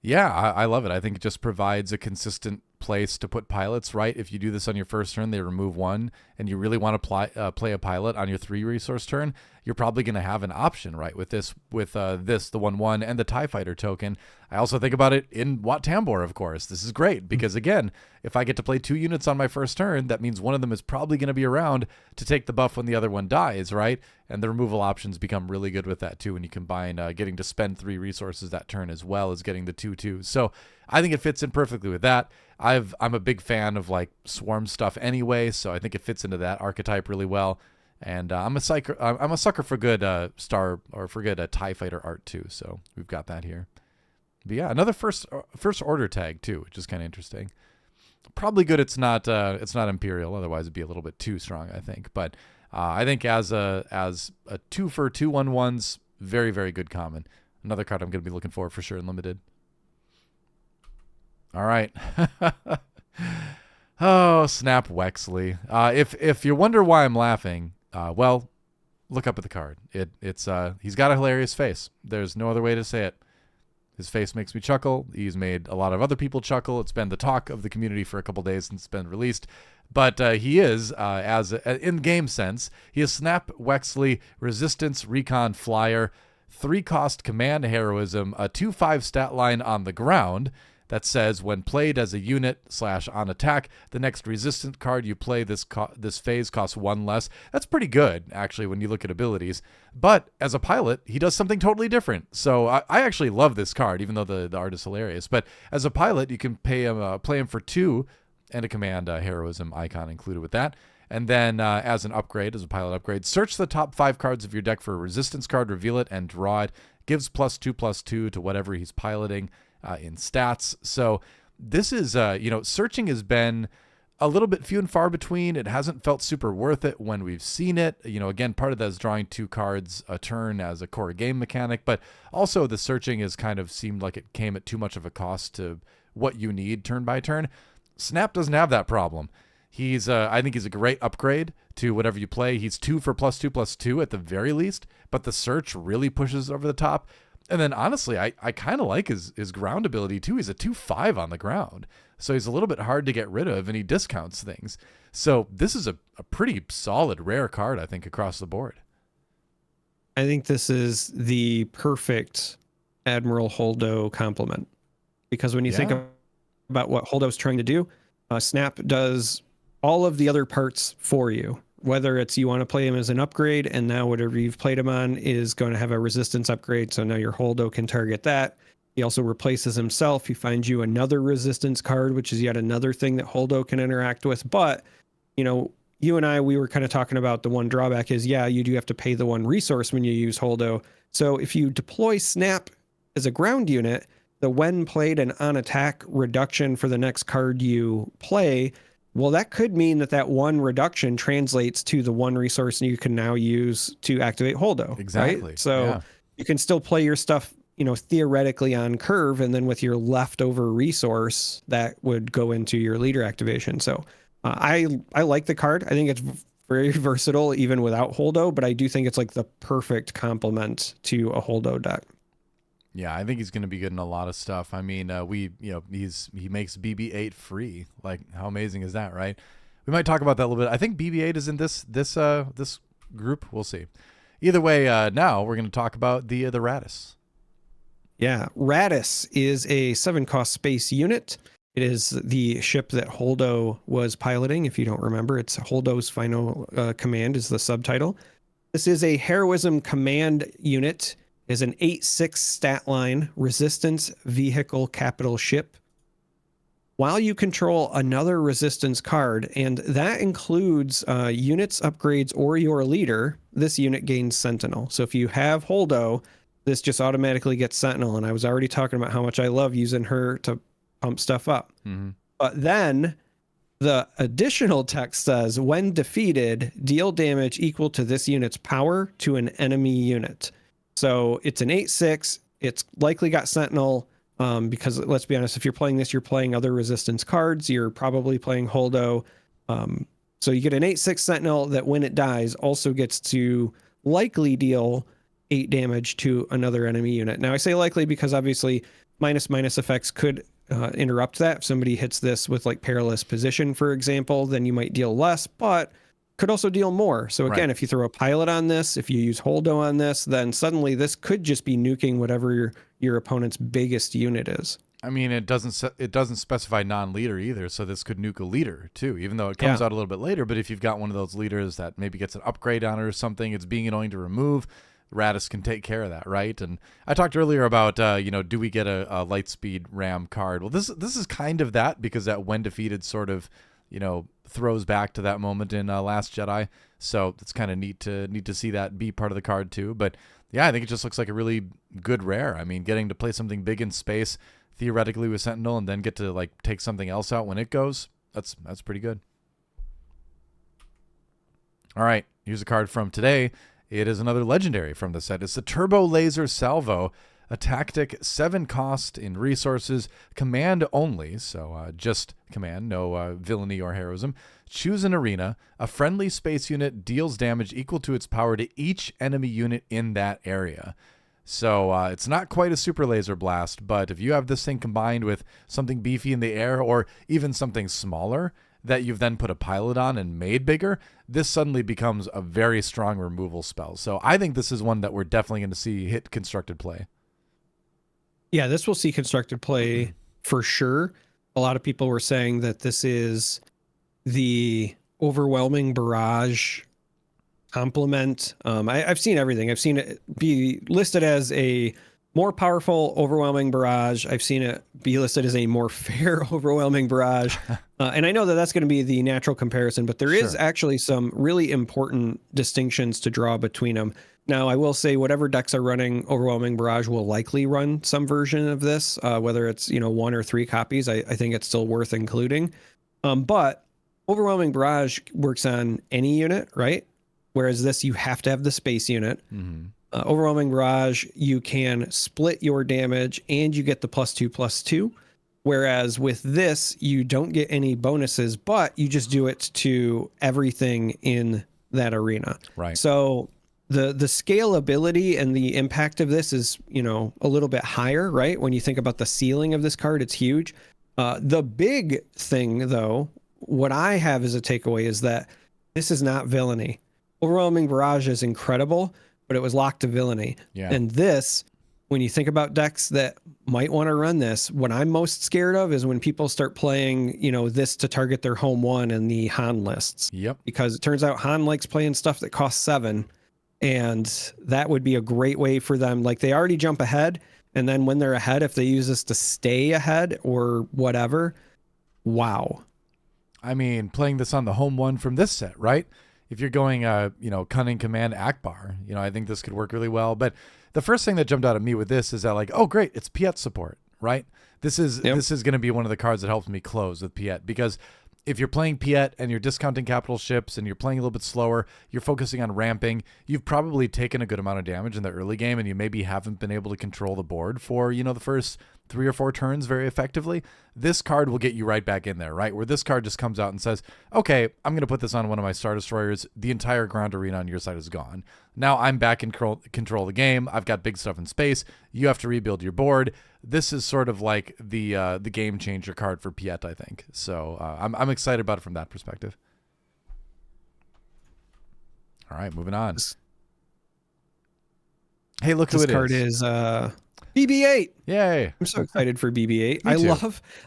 Yeah, I love it. I think it just provides a consistent place to put pilots, right? If you do this on your first turn, they remove 1, and you really want to play a pilot on your 3 resource turn, you're probably going to have an option, right? With the 1/1 and the TIE Fighter token. I also think about it in Wat Tambor, of course. This is great because, again, if I get to play 2 units on my first turn, that means one of them is probably going to be around to take the buff when the other one dies, right? And the removal options become really good with that too when you combine getting to spend 3 resources that turn as well as getting the 2/2. So I think it fits in perfectly with that. I'm a big fan of like swarm stuff anyway, so I think it fits into that archetype really well. And I'm a sucker for good TIE Fighter art too. So we've got that here. But yeah, another first order tag too, which is kind of interesting. Probably good. It's not Imperial, otherwise it'd be a little bit too strong, I think. But I think as a 2 for 2 1/1s, very, very good common. Another card I'm going to be looking for sure in limited. All right. Oh, snap Wexley. If you wonder why I'm laughing, well, look up at the card. It's he's got a hilarious face. There's no other way to say it. His face makes me chuckle. He's made a lot of other people chuckle. It's been the talk of the community for a couple days since it's been released. But he is, in game sense, he is Snap Wexley, Resistance Recon Flyer, 3-cost command heroism, a 2/5 stat line on the ground that says when played as a unit / on attack, the next resistant card you play this phase costs 1 less. That's pretty good, actually, when you look at abilities. But as a pilot, he does something totally different. So I actually love this card, even though the art is hilarious. But as a pilot, you can play him for 2 and a command heroism icon included with that. And then as an upgrade, as a pilot upgrade, search the top 5 cards of your deck for a resistance card, reveal it, and draw it. Gives +2/+2 to whatever he's piloting in stats. So this is, searching has been a little bit few and far between. It hasn't felt super worth it when we've seen it. Again, part of that is drawing 2 cards a turn as a core game mechanic, but also the searching has kind of seemed like it came at too much of a cost to what you need turn by turn. Snap doesn't have that problem. I think he's a great upgrade to whatever you play. He's 2 for +2/+2 at the very least, but the search really pushes over the top. And then honestly, I kind of like his ground ability too. He's a 2/5 on the ground. So he's a little bit hard to get rid of, and he discounts things. So this is a pretty solid rare card, I think, across the board. I think this is the perfect Admiral Holdo complement. Because when you think about what Holdo's trying to do, Snap does all of the other parts for you. Whether it's you want to play him as an upgrade, and now whatever you've played him on is going to have a resistance upgrade, so now your Holdo can target that. He also replaces himself. He finds you another resistance card, which is yet another thing that Holdo can interact with. But, you and I, we were kind of talking about the one drawback is, you do have to pay the 1 resource when you use Holdo. So if you deploy Snap as a ground unit, the when played and on attack reduction for the next card you play, well, that could mean that 1 reduction translates to the 1 resource you can now use to activate Holdo. Exactly. Right? So you can still play your stuff, theoretically on curve, and then with your leftover resource that would go into your leader activation. So I like the card. I think it's very versatile even without Holdo, but I do think it's like the perfect complement to a Holdo deck. Yeah, I think he's going to be good in a lot of stuff. I mean, he makes BB-8 free. Like, how amazing is that, right? We might talk about that a little bit. I think BB-8 is in this group. We'll see. Either way, now we're going to talk about the Radis. Yeah, Radis is a 7-cost space unit. It is the ship that Holdo was piloting. If you don't remember, it's Holdo's final command is the subtitle. This is a heroism command unit. Is an 8/6 stat line, resistance vehicle capital ship. While you control another resistance card, and that includes units, upgrades, or your leader, this unit gains Sentinel. So if you have Holdo, this just automatically gets Sentinel. And I was already talking about how much I love using her to pump stuff up. Mm-hmm. But then the additional text says, when defeated, deal damage equal to this unit's power to an enemy unit. So it's an 8/6. It's likely got Sentinel because let's be honest, if you're playing this, you're playing other resistance cards. You're probably playing Holdo. So you get an 8/6 Sentinel that when it dies also gets to likely deal 8 damage to another enemy unit. Now I say likely because obviously minus effects could interrupt that. If somebody hits this with like Perilous Position, for example, then you might deal less, but could also deal more. So again, if you throw a pilot on this, if you use Holdo on this, then suddenly this could just be nuking whatever your opponent's biggest unit is. I mean, it doesn't specify non-leader either, so this could nuke a leader too, even though it comes out a little bit later. But if you've got one of those leaders that maybe gets an upgrade on it or something, it's being annoying to remove, Radis can take care of that, right? And I talked earlier about, do we get a Lightspeed Ram card? Well, this is kind of that, because that when defeated sort of, throws back to that moment in Last Jedi. So it's kind of neat to see that be part of the card too. But yeah, I think it just looks like a really good rare. I mean, getting to play something big in space theoretically with Sentinel and then get to like take something else out when it goes, that's pretty good. All right, here's a card from today. It is another legendary from the set. It's the Turbo Laser Salvo, a tactic, 7 cost in resources, command only, so just command, no villainy or heroism. Choose an arena. A friendly space unit deals damage equal to its power to each enemy unit in that area. So it's not quite a super laser blast, but if you have this thing combined with something beefy in the air or even something smaller that you've then put a pilot on and made bigger, this suddenly becomes a very strong removal spell. So I think this is one that we're definitely going to see hit constructed play. Yeah, this will see constructed play for sure. A lot of people were saying that this is the overwhelming barrage complement. I've seen everything. I've seen it be listed as a more powerful overwhelming barrage. I've seen it be listed as a more fair overwhelming barrage. And I know that that's going to be the natural comparison, but there is actually some really important distinctions to draw between them. Now, I will say whatever decks are running Overwhelming Barrage will likely run some version of this, whether it's 1 or 3 copies. I think it's still worth including. But Overwhelming Barrage works on any unit, right? Whereas this, you have to have the space unit. Overwhelming Barrage, you can split your damage and you get the +2/+2. Whereas with this, you don't get any bonuses, but you just do it to everything in that arena. Right. So the scalability and the impact of this is, a little bit higher, right? When you think about the ceiling of this card, it's huge. The big thing, though, what I have as a takeaway is that this is not villainy. Overwhelming Barrage is incredible, but it was locked to villainy. Yeah. And this, when you think about decks that might want to run this, what I'm most scared of is when people start playing, this to target their home one in the Han lists. Yep. Because it turns out Han likes playing stuff that costs 7, and that would be a great way for them. Like, they already jump ahead, and then when they're ahead, if they use this to stay ahead or whatever, wow. I mean, playing this on the home one from this set, right? If you're going, Cunning Command Akbar, I think this could work really well. But the first thing that jumped out at me with this is that, like, oh, great, it's Piet support, right? This is going to be one of the cards that helps me close with Piet, because if you're playing Piet and you're discounting capital ships and you're playing a little bit slower, you're focusing on ramping, you've probably taken a good amount of damage in the early game and you maybe haven't been able to control the board for, the first 3 or 4 turns very effectively. This card will get you right back in there, right? Where this card just comes out and says, okay, I'm going to put this on one of my Star Destroyers. The entire ground arena on your side is gone. Now I'm back in control of the game. I've got big stuff in space. You have to rebuild your board. This is sort of like the game changer card for Piet, I think. So I'm excited about it from that perspective. All right, moving on. Hey, look who it is. This card is BB-8. Yay! I'm so excited for BB-8.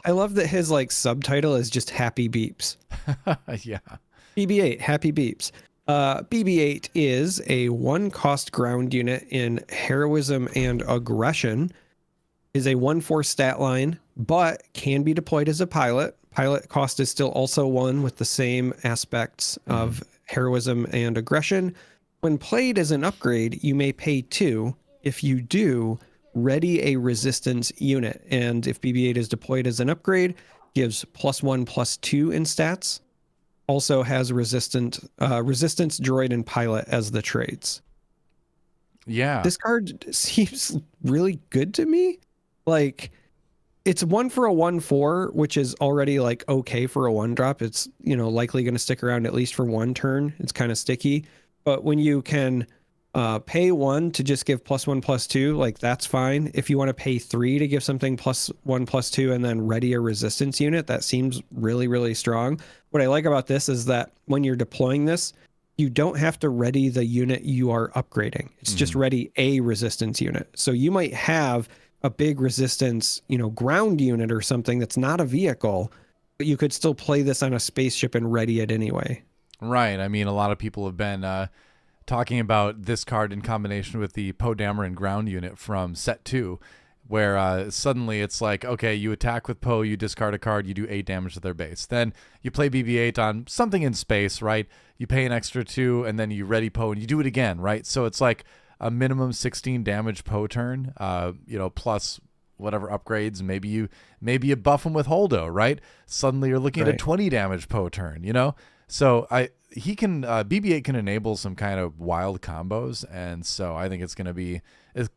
I love that his subtitle is just happy beeps. Yeah. BB-8, happy beeps. BB-8 is a 1-cost ground unit in heroism and aggression. Is a 1/4 stat line, but can be deployed as a pilot. Pilot cost is still also 1 with the same aspects of heroism and aggression. When played as an upgrade, you may pay 2. If you do, ready a resistance unit. And if BB-8 is deployed as an upgrade, gives +1/+2 in stats. Also has resistance, droid, and pilot as the traits. Yeah. This card seems really good to me. It's 1 for a 1/4, which is already okay for a 1-drop. It's, likely going to stick around at least for 1 turn. It's kind of sticky. But when you can pay 1 to just give +1/+2, that's fine. If you want to pay 3 to give something +1/+2 and then ready a resistance unit, that seems really, really strong. What I like about this is that when you're deploying this, you don't have to ready the unit you are upgrading. It's just ready a resistance unit. So you might have a big resistance, ground unit or something that's not a vehicle, but you could still play this on a spaceship and ready it anyway. Right. I mean, a lot of people have been talking about this card in combination with the Poe Dameron ground unit from set 2, where suddenly it's like, okay, you attack with Poe, you discard a card, you do 8 damage to their base. Then you play BB-8 on something in space, right? You pay an extra 2, and then you ready Poe, and you do it again, right? So it's like a minimum 16 damage Poe turn, plus whatever upgrades. Maybe you buff him with Holdo, right? Suddenly you're looking at a 20 damage Poe turn, So BB-8 can enable some kind of wild combos, and so I think it's going to be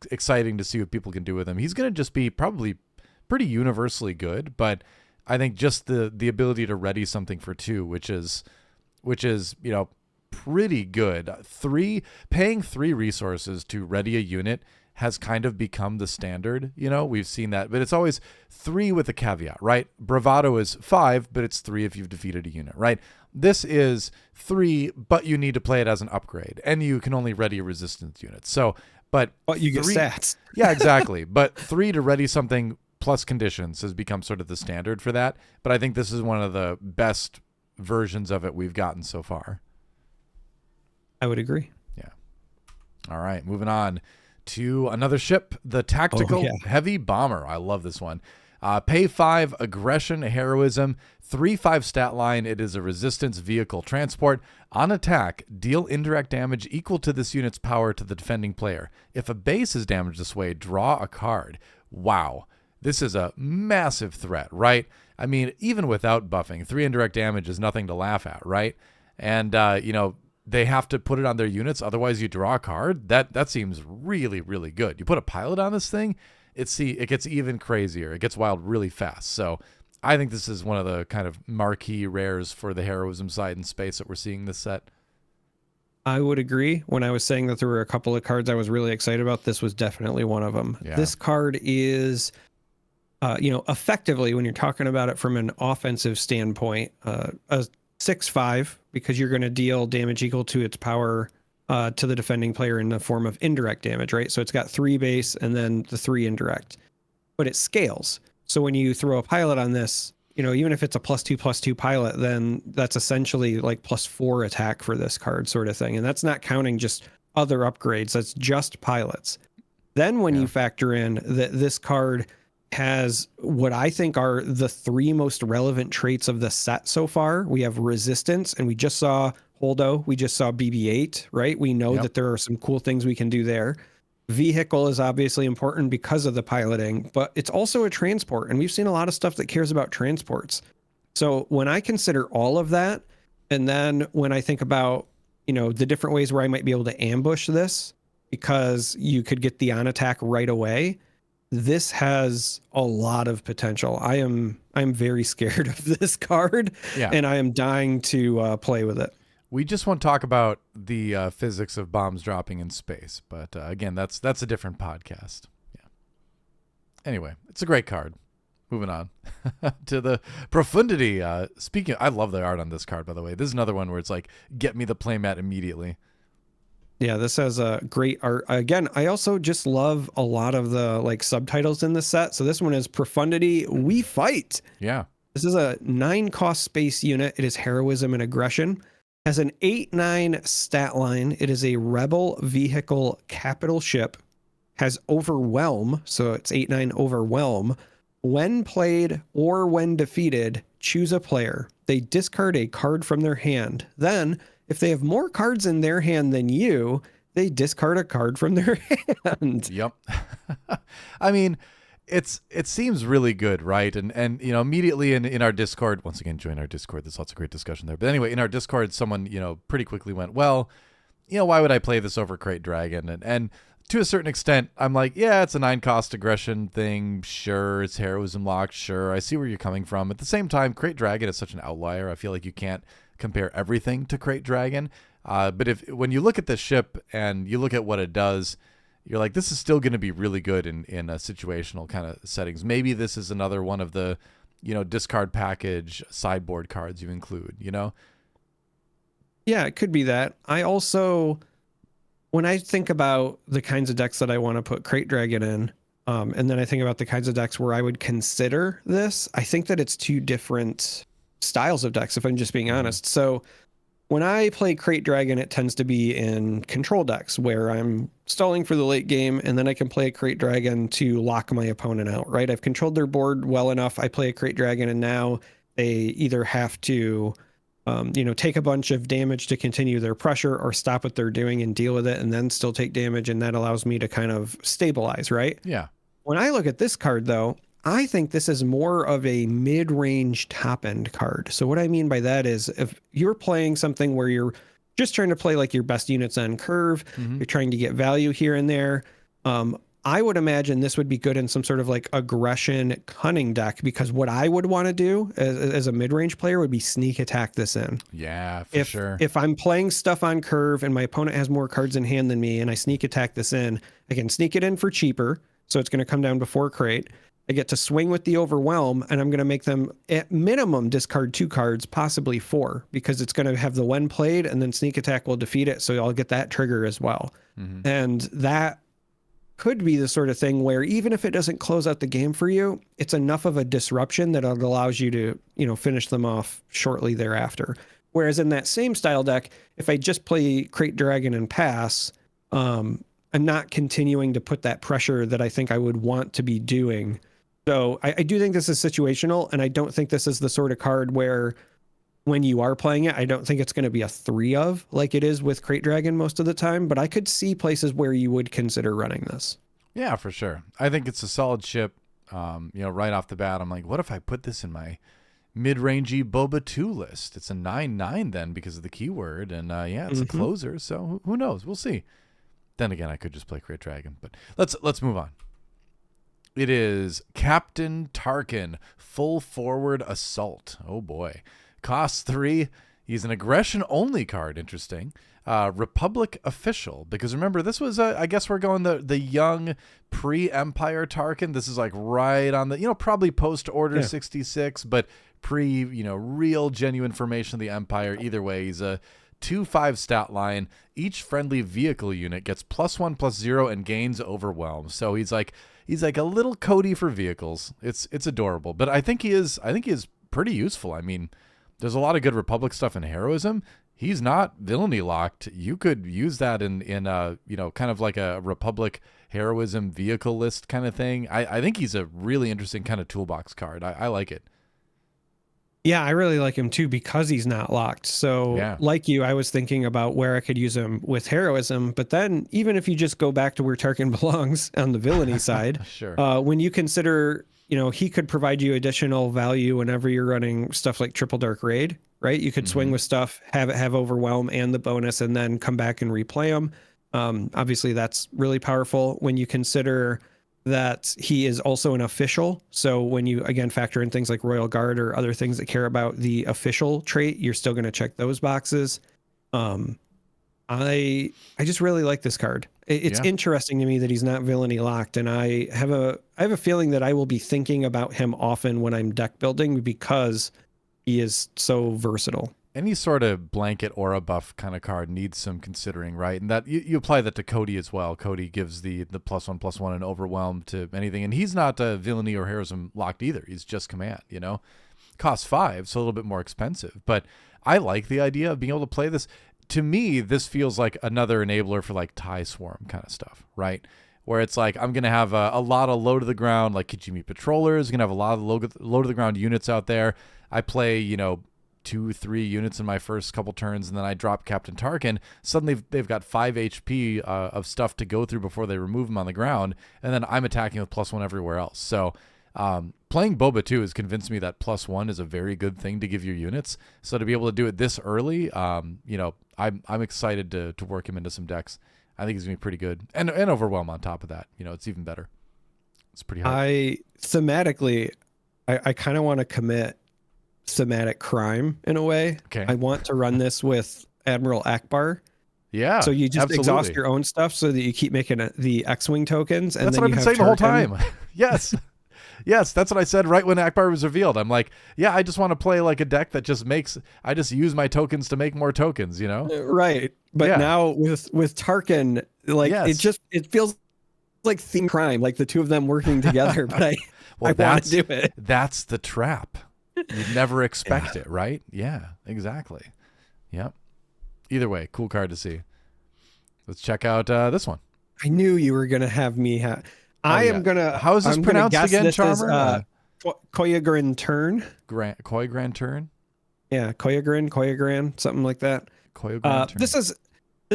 exciting to see what people can do with him. He's going to just be probably pretty universally good, but I think just the ability to ready something for 2, which is pretty good. Paying 3 resources to ready a unit has kind of become the standard. We've seen that, but it's always 3 with a caveat, right? Bravado is 5, but it's 3 if you've defeated a unit, right? This is 3, but you need to play it as an upgrade, and you can only ready a resistance unit. So, but you get stats. Yeah, exactly. But 3 to ready something plus conditions has become sort of the standard for that. But I think this is one of the best versions of it we've gotten so far. I would agree. Yeah. All right, moving on to another ship, the Tactical Heavy Bomber. I love this one. Pay 5, aggression, heroism, 3/5 stat line. It is a resistance vehicle transport. On attack, deal indirect damage equal to this unit's power to the defending player. If a base is damaged this way, draw a card. Wow. this is a massive threat, right? I mean, even without buffing, 3 indirect damage is nothing to laugh at, right? And, they have to put it on their units, otherwise you draw a card. That seems really, really good. You put a pilot on this thing, it gets even crazier. It gets wild really fast. So I think this is one of the kind of marquee rares for the heroism side in space that we're seeing this set. I would agree. When I was saying that there were a couple of cards I was really excited about, this was definitely one of them. Yeah. This card is, effectively, when you're talking about it from an offensive standpoint, a 6/5, because you're going to deal damage equal to its power to the defending player in the form of indirect damage, right? So it's got 3 base and then the 3 indirect, but it scales. So when you throw a pilot on this, even if it's a +2/+2 pilot, then that's essentially like +4 attack for this card sort of thing. And that's not counting just other upgrades. That's just pilots. Then when you factor in that this card has what I think are the 3 most relevant traits of the set so far. We have resistance, and we just saw Holdo. We just saw BB-8, right? We know that there are some cool things we can do there. Vehicle is obviously important because of the piloting, but it's also a transport, and we've seen a lot of stuff that cares about transports. So when I consider all of that, and then when I think about, the different ways where I might be able to ambush this, because you could get the on attack right away, this has a lot of potential. I'm very scared of this card, and I am dying to play with it. We just want to talk about the physics of bombs dropping in space, but again, that's a different podcast. Yeah. Anyway, it's a great card. Moving on to the profundity. Speaking, I love the art on this card, by the way. This is another one where it's like, get me the playmat immediately. Yeah, this has a great art. Again, I also just love a lot of the subtitles in the set. So this one is Profundity, We Fight. Yeah. This is a 9-cost space unit. It is heroism and aggression. Has an 8/9 stat line. It is a rebel vehicle capital ship. Has overwhelm, so it's 8/9 overwhelm. When played or when defeated, choose a player. They discard a card from their hand. Then, if they have more cards in their hand than you, they discard a card from their hand. Yep. I mean, it seems really good, right? And immediately in our Discord, once again, join our Discord. There's lots of great discussion there. But anyway, in our Discord, someone, pretty quickly went, well, why would I play this over Crate Dragon? And to a certain extent, I'm like, yeah, it's a 9-cost aggression thing. Sure, it's heroism locked. Sure, I see where you're coming from. At the same time, Crate Dragon is such an outlier. I feel like you can't compare everything to Crate Dragon. But when you look at the ship and you look at what it does, you're like, this is still going to be really good in situational kind of settings. Maybe this is another one of the, discard package sideboard cards you include, Yeah, it could be that. I also, when I think about the kinds of decks that I want to put Crate Dragon in, and then I think about the kinds of decks where I would consider this, I think that it's 2 different styles of decks, if I'm just being honest. So when I play Crate Dragon, it tends to be in control decks where I'm stalling for the late game, and then I can play a Crate Dragon to lock my opponent out, right? I've controlled their board well enough. I play a Crate Dragon, and now they either have to, take a bunch of damage to continue their pressure, or stop what they're doing and deal with it, and then still take damage, and that allows me to kind of stabilize, right? Yeah. When I look at this card, though, I think this is more of a mid-range top-end card. So what I mean by that is, if you're playing something where you're just trying to play like your best units on curve, you're trying to get value here and there, I would imagine this would be good in some sort of aggression cunning deck, because what I would want to do as a mid-range player would be sneak attack this in. Yeah, for sure. If I'm playing stuff on curve and my opponent has more cards in hand than me and I sneak attack this in, I can sneak it in for cheaper. So it's going to come down before crate. I get to swing with the overwhelm, and I'm going to make them at minimum discard 2 cards, possibly 4, because it's going to have the when played, and then sneak attack will defeat it. So I'll get that trigger as well. And that could be the sort of thing where even if it doesn't close out the game for you, it's enough of a disruption that it allows you to, finish them off shortly thereafter. Whereas in that same style deck, if I just play Crate Dragon and pass, I'm not continuing to put that pressure that I think I would want to be doing. So I do think this is situational, and I don't think this is the sort of card where when you are playing it, I don't think it's going to be a 3 of like it is with Crate Dragon most of the time, but I could see places where you would consider running this. Yeah, for sure. I think it's a solid ship. Right off the bat, I'm like, what if I put this in my mid-rangey Boba 2 list? It's a 9/9 then because of the keyword, and it's a closer, so who knows? We'll see. Then again, I could just play Crit Dragon, but let's move on. It is Captain Tarkin, full forward assault. Oh boy. Cost 3. He's an aggression-only card, interesting. Republic official, because remember, this was, I guess we're going the young pre-Empire Tarkin. This is like right on the, probably post-Order 66, but pre, real genuine formation of the Empire. Either way, he's a 2/5 stat line. Each friendly vehicle unit gets +1/+0 and gains overwhelm. So he's like a little Cody for vehicles. It's adorable, but I think he is pretty useful. I mean, there's a lot of good Republic stuff in heroism. He's not villainy locked. You could use that in kind of like a Republic heroism vehicle list kind of thing. I think he's a really interesting kind of toolbox card. I like it. Yeah, I really like him too because he's not locked. So like you, I was thinking about where I could use him with heroism, but then even if you just go back to where Tarkin belongs on the villainy side, sure. When you consider, he could provide you additional value whenever you're running stuff like Triple Dark Raid, right? You could swing with stuff, have it have overwhelm and the bonus, and then come back and replay them. Obviously that's really powerful when you consider that he is also an official. So when you, again, factor in things like Royal Guard or other things that care about the official trait, you're still going to check those boxes. I just really like this card. It's interesting to me that he's not villainy locked. And I have a feeling that I will be thinking about him often when I'm deck building because he is so versatile. Any sort of blanket aura buff kind of card needs some considering, right? And that you apply that to Cody as well. Cody gives the +1/+1 and overwhelm to anything, and he's not villainy or heroism locked either. He's just command. Costs 5, so a little bit more expensive. But I like the idea of being able to play this. To me, this feels like another enabler for like TIE Swarm kind of stuff, right? Where it's like I'm gonna have a lot of low to the ground like Kijimi patrollers. Gonna have a lot of low to the ground units out there. I play 2-3 units in my first couple turns, and then I drop Captain Tarkin. Suddenly they've got 5 HP of stuff to go through before they remove him on the ground, and then I'm attacking with +1 everywhere else. So playing Boba 2 has convinced me that +1 is a very good thing to give your units. So to be able to do it this early, I'm excited to work him into some decks. I think he's gonna be pretty good, and overwhelm on top of that. It's even better. It's pretty hard. Thematically, I kind of want to commit thematic crime in a way. Okay. I want to run this with Admiral Akbar. Yeah. So you just absolutely. exhaust your own stuff so that you keep making the X-Wing tokens. And that's then what I've been saying the whole time. Yes. Yes, that's what I said right when Akbar was revealed. I'm like, I just want to play like a deck that I just use my tokens to make more tokens, Right. But now with Tarkin, like it feels like theme crime, like the two of them working together, but I want to do it. That's the trap. You'd never expect it, right? Yeah, exactly. Yep. Either way, cool card to see. Let's check out this one. I knew you were going to have me. How is this pronounced again, Charmer? Koyagran Turn. Koyagran Turn? Yeah, Koyagran, something like that. Koyagran Turn. This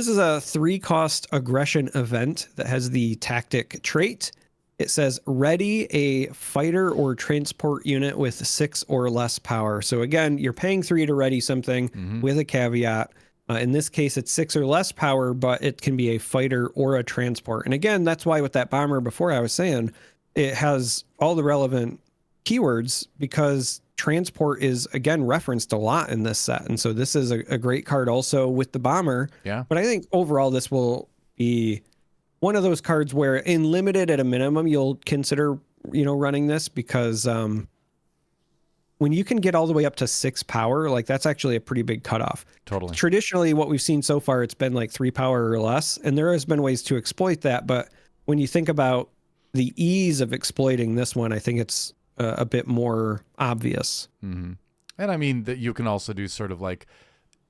is a 3-cost aggression event that has the tactic trait. It says ready a fighter or transport unit with 6 or less power. So again, you're paying 3 to ready something with a caveat. In this case, it's 6 or less power, but it can be a fighter or a transport. And again, that's why with that bomber before I was saying, it has all the relevant keywords because transport is, again, referenced a lot in this set. And so this is a great card also with the bomber. Yeah. But I think overall this will be one of those cards where in limited at a minimum, you'll consider, running this because when you can get all the way up to 6 power, like that's actually a pretty big cutoff. Totally. Traditionally, what we've seen so far, it's been like 3 power or less, and there has been ways to exploit that. But when you think about the ease of exploiting this one, I think it's a bit more obvious. Mm-hmm. And I mean that you can also do sort of like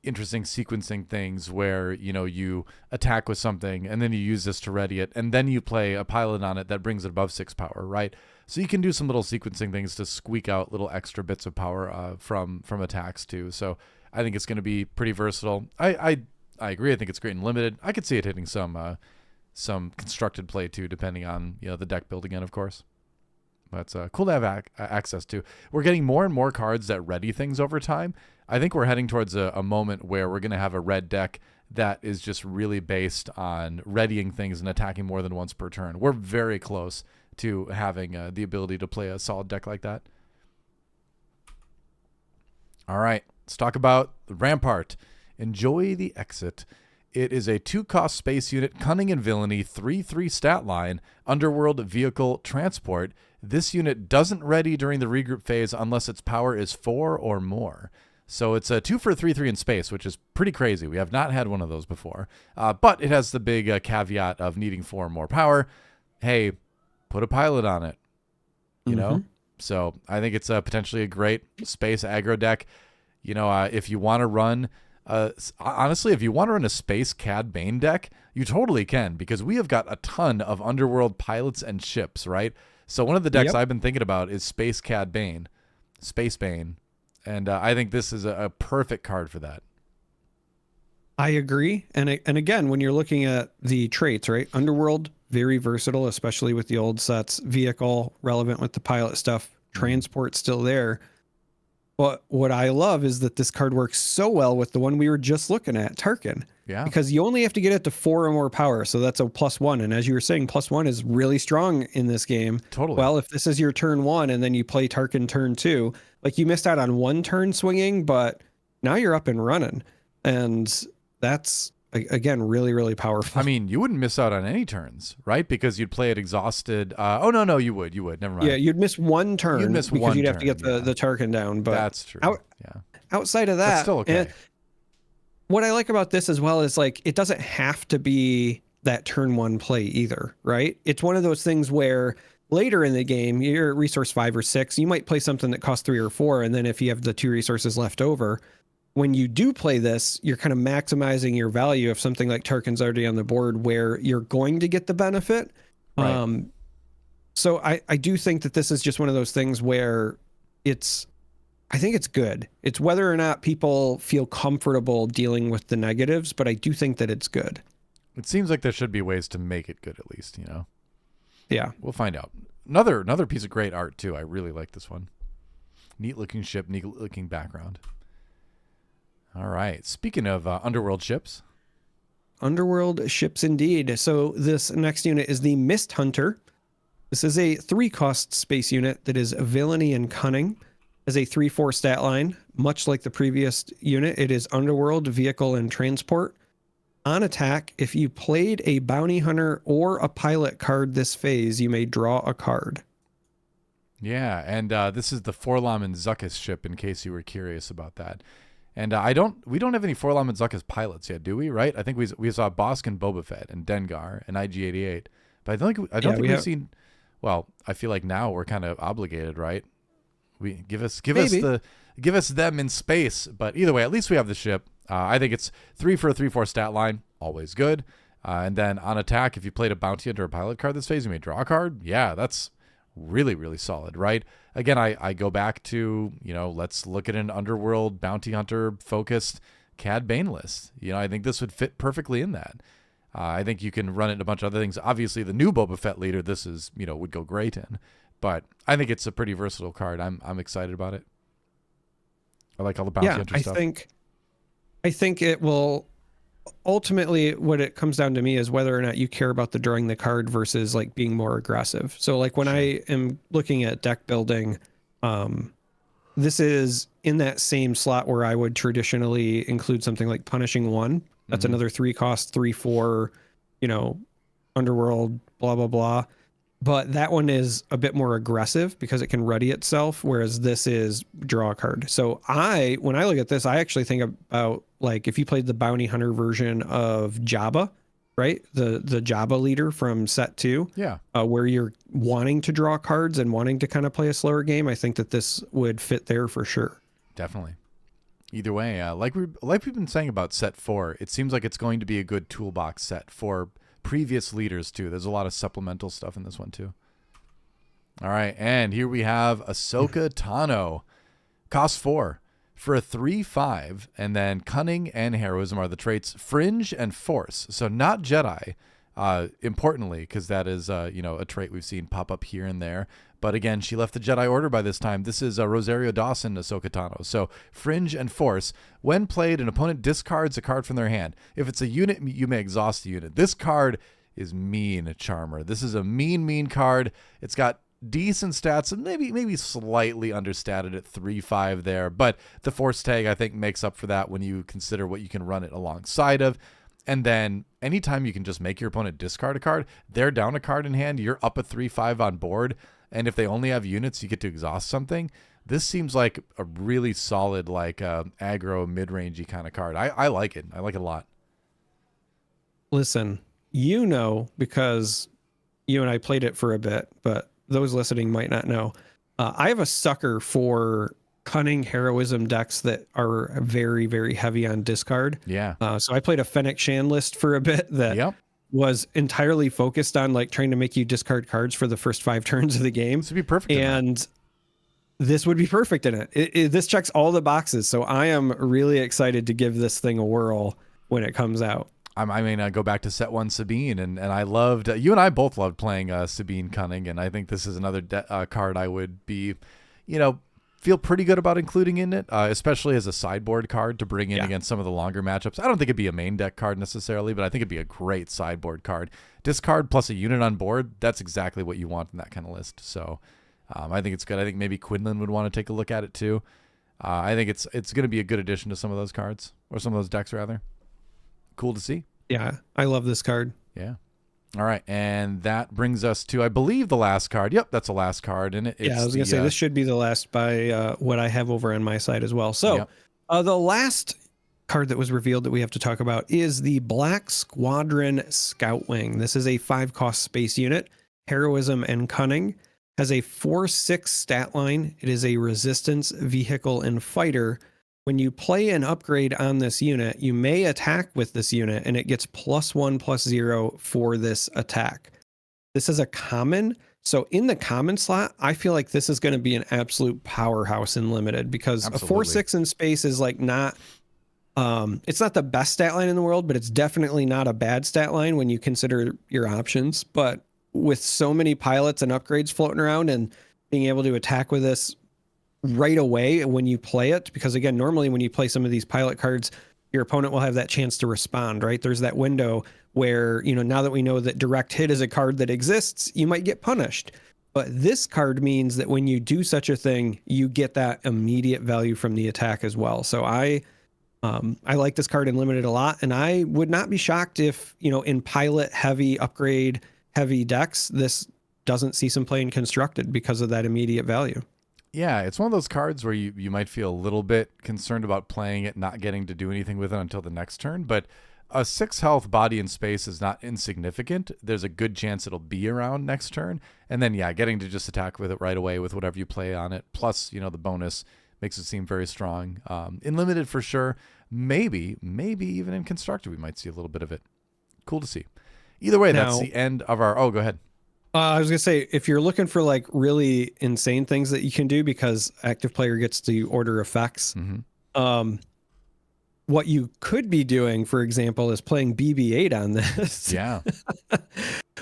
interesting sequencing things where you attack with something and then you use this to ready it and then you play a pilot on it that brings it above 6 power, right? So you can do some little sequencing things to squeak out little extra bits of power from attacks too. So I think it's going to be pretty versatile. I agree. I think it's great and limited. I could see it hitting some constructed play too, depending on the deck build again, of course. That's cool to have access to. We're getting more and more cards that ready things over time. I think we're heading towards a moment where we're going to have a red deck that is just really based on readying things and attacking more than once per turn. We're very close to having the ability to play a solid deck like that. All right, let's talk about the Rampart. Enjoy the Exit. It is a 2-cost space unit, Cunning and Villainy, 3/3 stat line, Underworld Vehicle Transport. This unit doesn't ready during the regroup phase unless its power is 4 or more. So it's a 2 for a 3/3 in space, which is pretty crazy. We have not had one of those before. But it has the big caveat of needing 4 or more power. Hey, put a pilot on it, you know? So I think it's potentially a great space aggro deck. You know, if you want to run, honestly, if you want to run a space Cad Bane deck, you totally can, because we have got a ton of Underworld pilots and ships, right? So one of the decks I've been thinking about is Space Cad Bane, Space Bane. And I think this is a perfect card for that. I agree. And again, when you're looking at the traits, right? Underworld, very versatile, especially with the old sets. Vehicle, relevant with the pilot stuff. Transport, still there. But what I love is that this card works so well with the one we were just looking at, Tarkin. Yeah. Because you only have to get it to 4 or more power. So that's a +1. And as you were saying, +1 is really strong in this game. Totally. Well, if this is your turn 1 and then you play Tarkin turn 2, like you missed out on 1 turn swinging, but now you're up and running. And that's, again, really, really powerful. I mean, you wouldn't miss out on any turns, right? Because you'd play it exhausted. Oh, no, you would. Never mind. Yeah, you'd miss 1 turn. You'd miss because one you'd have to turn, get the Tarkin down. But that's true. Outside of that, that's still okay. What I like about this as well is, like, it doesn't have to be that turn 1 play either, right? It's one of those things where later in the game, you're at resource 5 or 6, you might play something that costs 3 or 4, and then if you have the 2 resources left over, when you do play this, you're kind of maximizing your value of something like Tarkin's already on the board where you're going to get the benefit. Right. So I do think that this is just one of those things where I think it's good. It's whether or not people feel comfortable dealing with the negatives, but I do think that it's good. It seems like there should be ways to make it good, at least, you know? Yeah. We'll find out. Another piece of great art, too. I really like this one. Neat-looking ship, neat-looking background. All right. Speaking of Underworld ships. Underworld ships, indeed. So this next unit is the Mist Hunter. This is a 3-cost space unit that is Villainy and Cunning. As a 3/4 stat line, much like the previous unit, it is Underworld, Vehicle, and Transport. On attack, if you played a Bounty Hunter or a Pilot card this phase, you may draw a card. Yeah, and this is the Forlom and Zuckuss ship, in case you were curious about that. And we don't have any Forlom and Zuckuss pilots yet, do we? Right? I think we saw Bosk and Boba Fett and Dengar and IG-88, but I don't think we've seen. Well, I feel like now we're kind of obligated, right? We give us them in space, but either way, at least we have the ship. I think it's 3 for a 3/4 stat line, always good. And then on attack, if you played a Bounty Hunter or Pilot card this phase, you may draw a card. Yeah, that's really, really solid, right? Again, I go back to, let's look at an Underworld Bounty Hunter focused Cad Bane list. I think this would fit perfectly in that. I think you can run it in a bunch of other things. Obviously, the new Boba Fett leader, this is, would go great in. But I think it's a pretty versatile card. I'm excited about it. I like all the Bounty Hunter stuff. I think it will ultimately, what it comes down to me is whether or not you care about the drawing the card versus like being more aggressive. So like when I am looking at deck building, this is in that same slot where I would traditionally include something like Punishing One. That's another 3-cost, 3/4, Underworld, blah, blah, blah. But that one is a bit more aggressive because it can ready itself, whereas this is draw a card. So when I look at this, I actually think about like if you played the Bounty Hunter version of Jabba, right? The Jabba leader from set 2, where you're wanting to draw cards and wanting to kind of play a slower game. I think that this would fit there for sure. Definitely. Either way, like we've been saying about set 4, it seems like it's going to be a good toolbox set for previous leaders too. There's a lot of supplemental stuff in this one too. All right, and here we have Ahsoka Tano. Cost 4 for a 3/5, and then Cunning and Heroism are the traits. Fringe and Force, so not Jedi, importantly, because that is a trait we've seen pop up here and there. But again, she left the Jedi Order by this time. This is Rosario Dawson Ahsoka Tano. So Fringe and Force. When played, an opponent discards a card from their hand. If it's a unit, you may exhaust the unit. This card is mean, Charmer. This is a mean card. It's got decent stats, and maybe slightly understated at 3/5 there, but the Force tag I think makes up for that when you consider what you can run it alongside of. And then anytime you can just make your opponent discard a card, they're down a card in hand, you're up a 3/5 on board, and if they only have units, you get to exhaust something. This seems like a really solid, like aggro mid-rangey kind of card. I like it. I like it a lot. Listen, because you and I played it for a bit, but those listening might not know. I have a sucker for cunning heroism decks that are very, very heavy on discard. Yeah. So I played a Fennec Shan list for a bit that was entirely focused on like trying to make you discard cards for the first 5 turns of the game. This would be perfect. And this would be perfect in it. This checks all the boxes. So I am really excited to give this thing a whirl when it comes out. I mean, go back to set 1 Sabine, and I loved, you and I both loved playing Sabine Cunning, and I think this is another card I would be, feel pretty good about including in it, especially as a sideboard card to bring in against some of the longer matchups. I don't think it'd be a main deck card necessarily, but I think it'd be a great sideboard card. Discard plus a unit on board, that's exactly what you want in that kind of list. So I think it's good. I think maybe Quinlan would want to take a look at it too. I think it's going to be a good addition to some of those cards, or some of those decks rather. Cool to see. Yeah, I love this card. Yeah. All right, and that brings us to, I believe, the last card. Yep, that's the last card. And I was going to say, this should be the last by what I have over on my side as well. So the last card that was revealed that we have to talk about is the Black Squadron Scout Wing. This is a 5-cost space unit, heroism and cunning. Has a 4/6 stat line. It is a resistance, vehicle, and fighter. When you play an upgrade on this unit, you may attack with this unit, and it gets +1/+0 for this attack. This is a common. So in the common slot, I feel like this is going to be an absolute powerhouse in limited, because a 4/6 in space is like not, it's not the best stat line in the world, but it's definitely not a bad stat line when you consider your options. But with so many pilots and upgrades floating around, and being able to attack with this right away when you play it, because again, normally when you play some of these pilot cards, your opponent will have that chance to respond, right? There's that window where, now that we know that direct hit is a card that exists, you might get punished. But this card means that when you do such a thing, you get that immediate value from the attack as well. So I like this card in limited a lot, and I would not be shocked if, in pilot heavy, upgrade heavy decks, this doesn't see some play in constructed because of that immediate value. Yeah, it's one of those cards where you might feel a little bit concerned about playing it, not getting to do anything with it until the next turn. But a 6 health body in space is not insignificant. There's a good chance it'll be around next turn. And then, getting to just attack with it right away with whatever you play on it, plus, the bonus makes it seem very strong. In limited for sure. Maybe even in constructed, we might see a little bit of it. Cool to see. Either way, that's the end of our... Oh, go ahead. I was going to say, if you're looking for like really insane things that you can do because active player gets to order effects, what you could be doing, for example, is playing BB-8 on this. Yeah.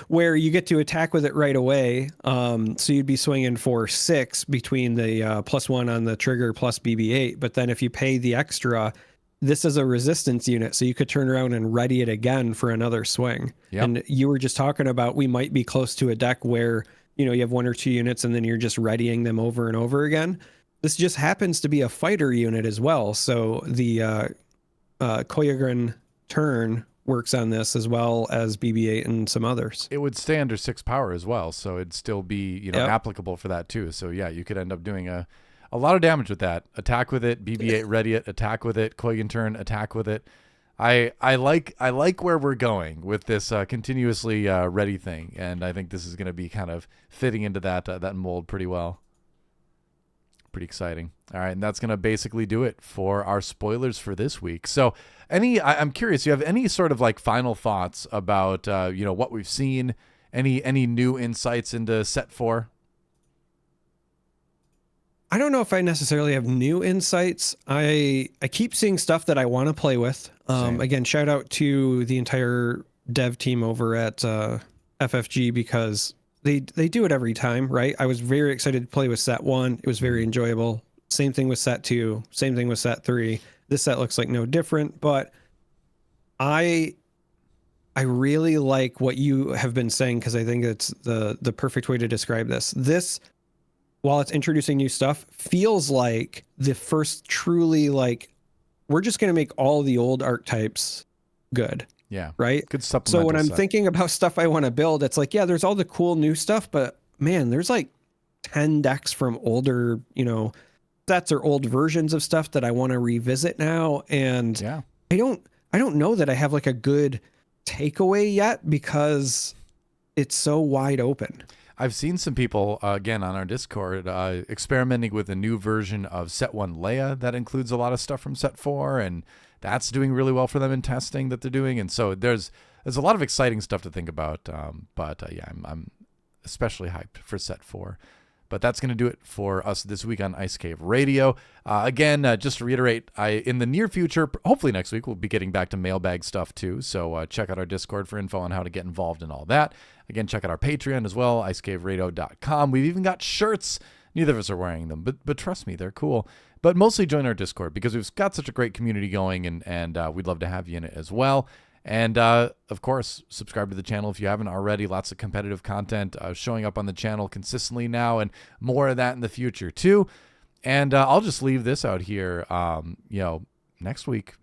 Where you get to attack with it right away. So you'd be swinging for 6 between the +1 on the trigger plus BB-8. But then if you pay the extra, this is a resistance unit, so you could turn around and ready it again for another swing. Yep. And you were just talking about, we might be close to a deck where, you have 1 or 2 units and then you're just readying them over and over again. This just happens to be a fighter unit as well. So the Koyagrin turn works on this as well as BB-8 and some others. It would stay under 6 power as well, so it'd still be, applicable for that too. So yeah, you could end up doing a lot of damage with that. Attack with it, BB-8 ready it, attack with it, Koyagrin turn, attack with it. I like where we're going with this continuously ready thing, and I think this is going to be kind of fitting into that mold pretty well. Pretty exciting. All right, and that's going to basically do it for our spoilers for this week. So, I'm curious, you have any sort of like final thoughts about what we've seen? Any new insights into set 4? I don't know if I necessarily have new insights. I keep seeing stuff that I want to play with. Again, shout out to the entire dev team over at FFG, because they do it every time, right? I was very excited to play with set 1. It was very enjoyable. Same thing with set 2. Same thing with set 3. This set looks like no different, but I really like what you have been saying, because I think it's the perfect way to describe this. This, while it's introducing new stuff, feels like the first truly, like, we're just going to make all the old archetypes good. Yeah. Right. Good supplemental So when I'm set. thinking about stuff I want to build, it's like, yeah, there's all the cool new stuff, but man, there's like 10 decks from older, sets or old versions of stuff that I want to revisit now. And yeah. I don't know that I have like a good takeaway yet, because it's so wide open. I've seen some people, again, on our Discord, experimenting with a new version of Set 1 Leia that includes a lot of stuff from Set 4, and that's doing really well for them in testing that they're doing. And so there's a lot of exciting stuff to think about. But I'm especially hyped for Set 4. But that's going to do it for us this week on Ice Cave Radio. Again, just to reiterate, in the near future, hopefully next week, we'll be getting back to mailbag stuff too. So check out our Discord for info on how to get involved in all that. Again, check out our Patreon as well, icecaveradio.com. We've even got shirts. Neither of us are wearing them, but trust me, they're cool. But mostly join our Discord, because we've got such a great community going, and we'd love to have you in it as well. And, of course, subscribe to the channel if you haven't already. Lots of competitive content showing up on the channel consistently now, and more of that in the future, too. And I'll just leave this out here. Next week,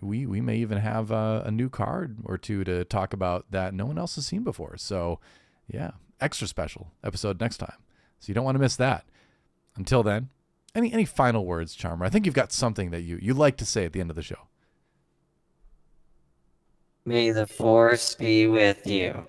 we may even have a new card or two to talk about that no one else has seen before. So, yeah, extra special episode next time. So you don't want to miss that. Until then, any final words, Charmer? I think you've got something that you like to say at the end of the show. May the Force be with you.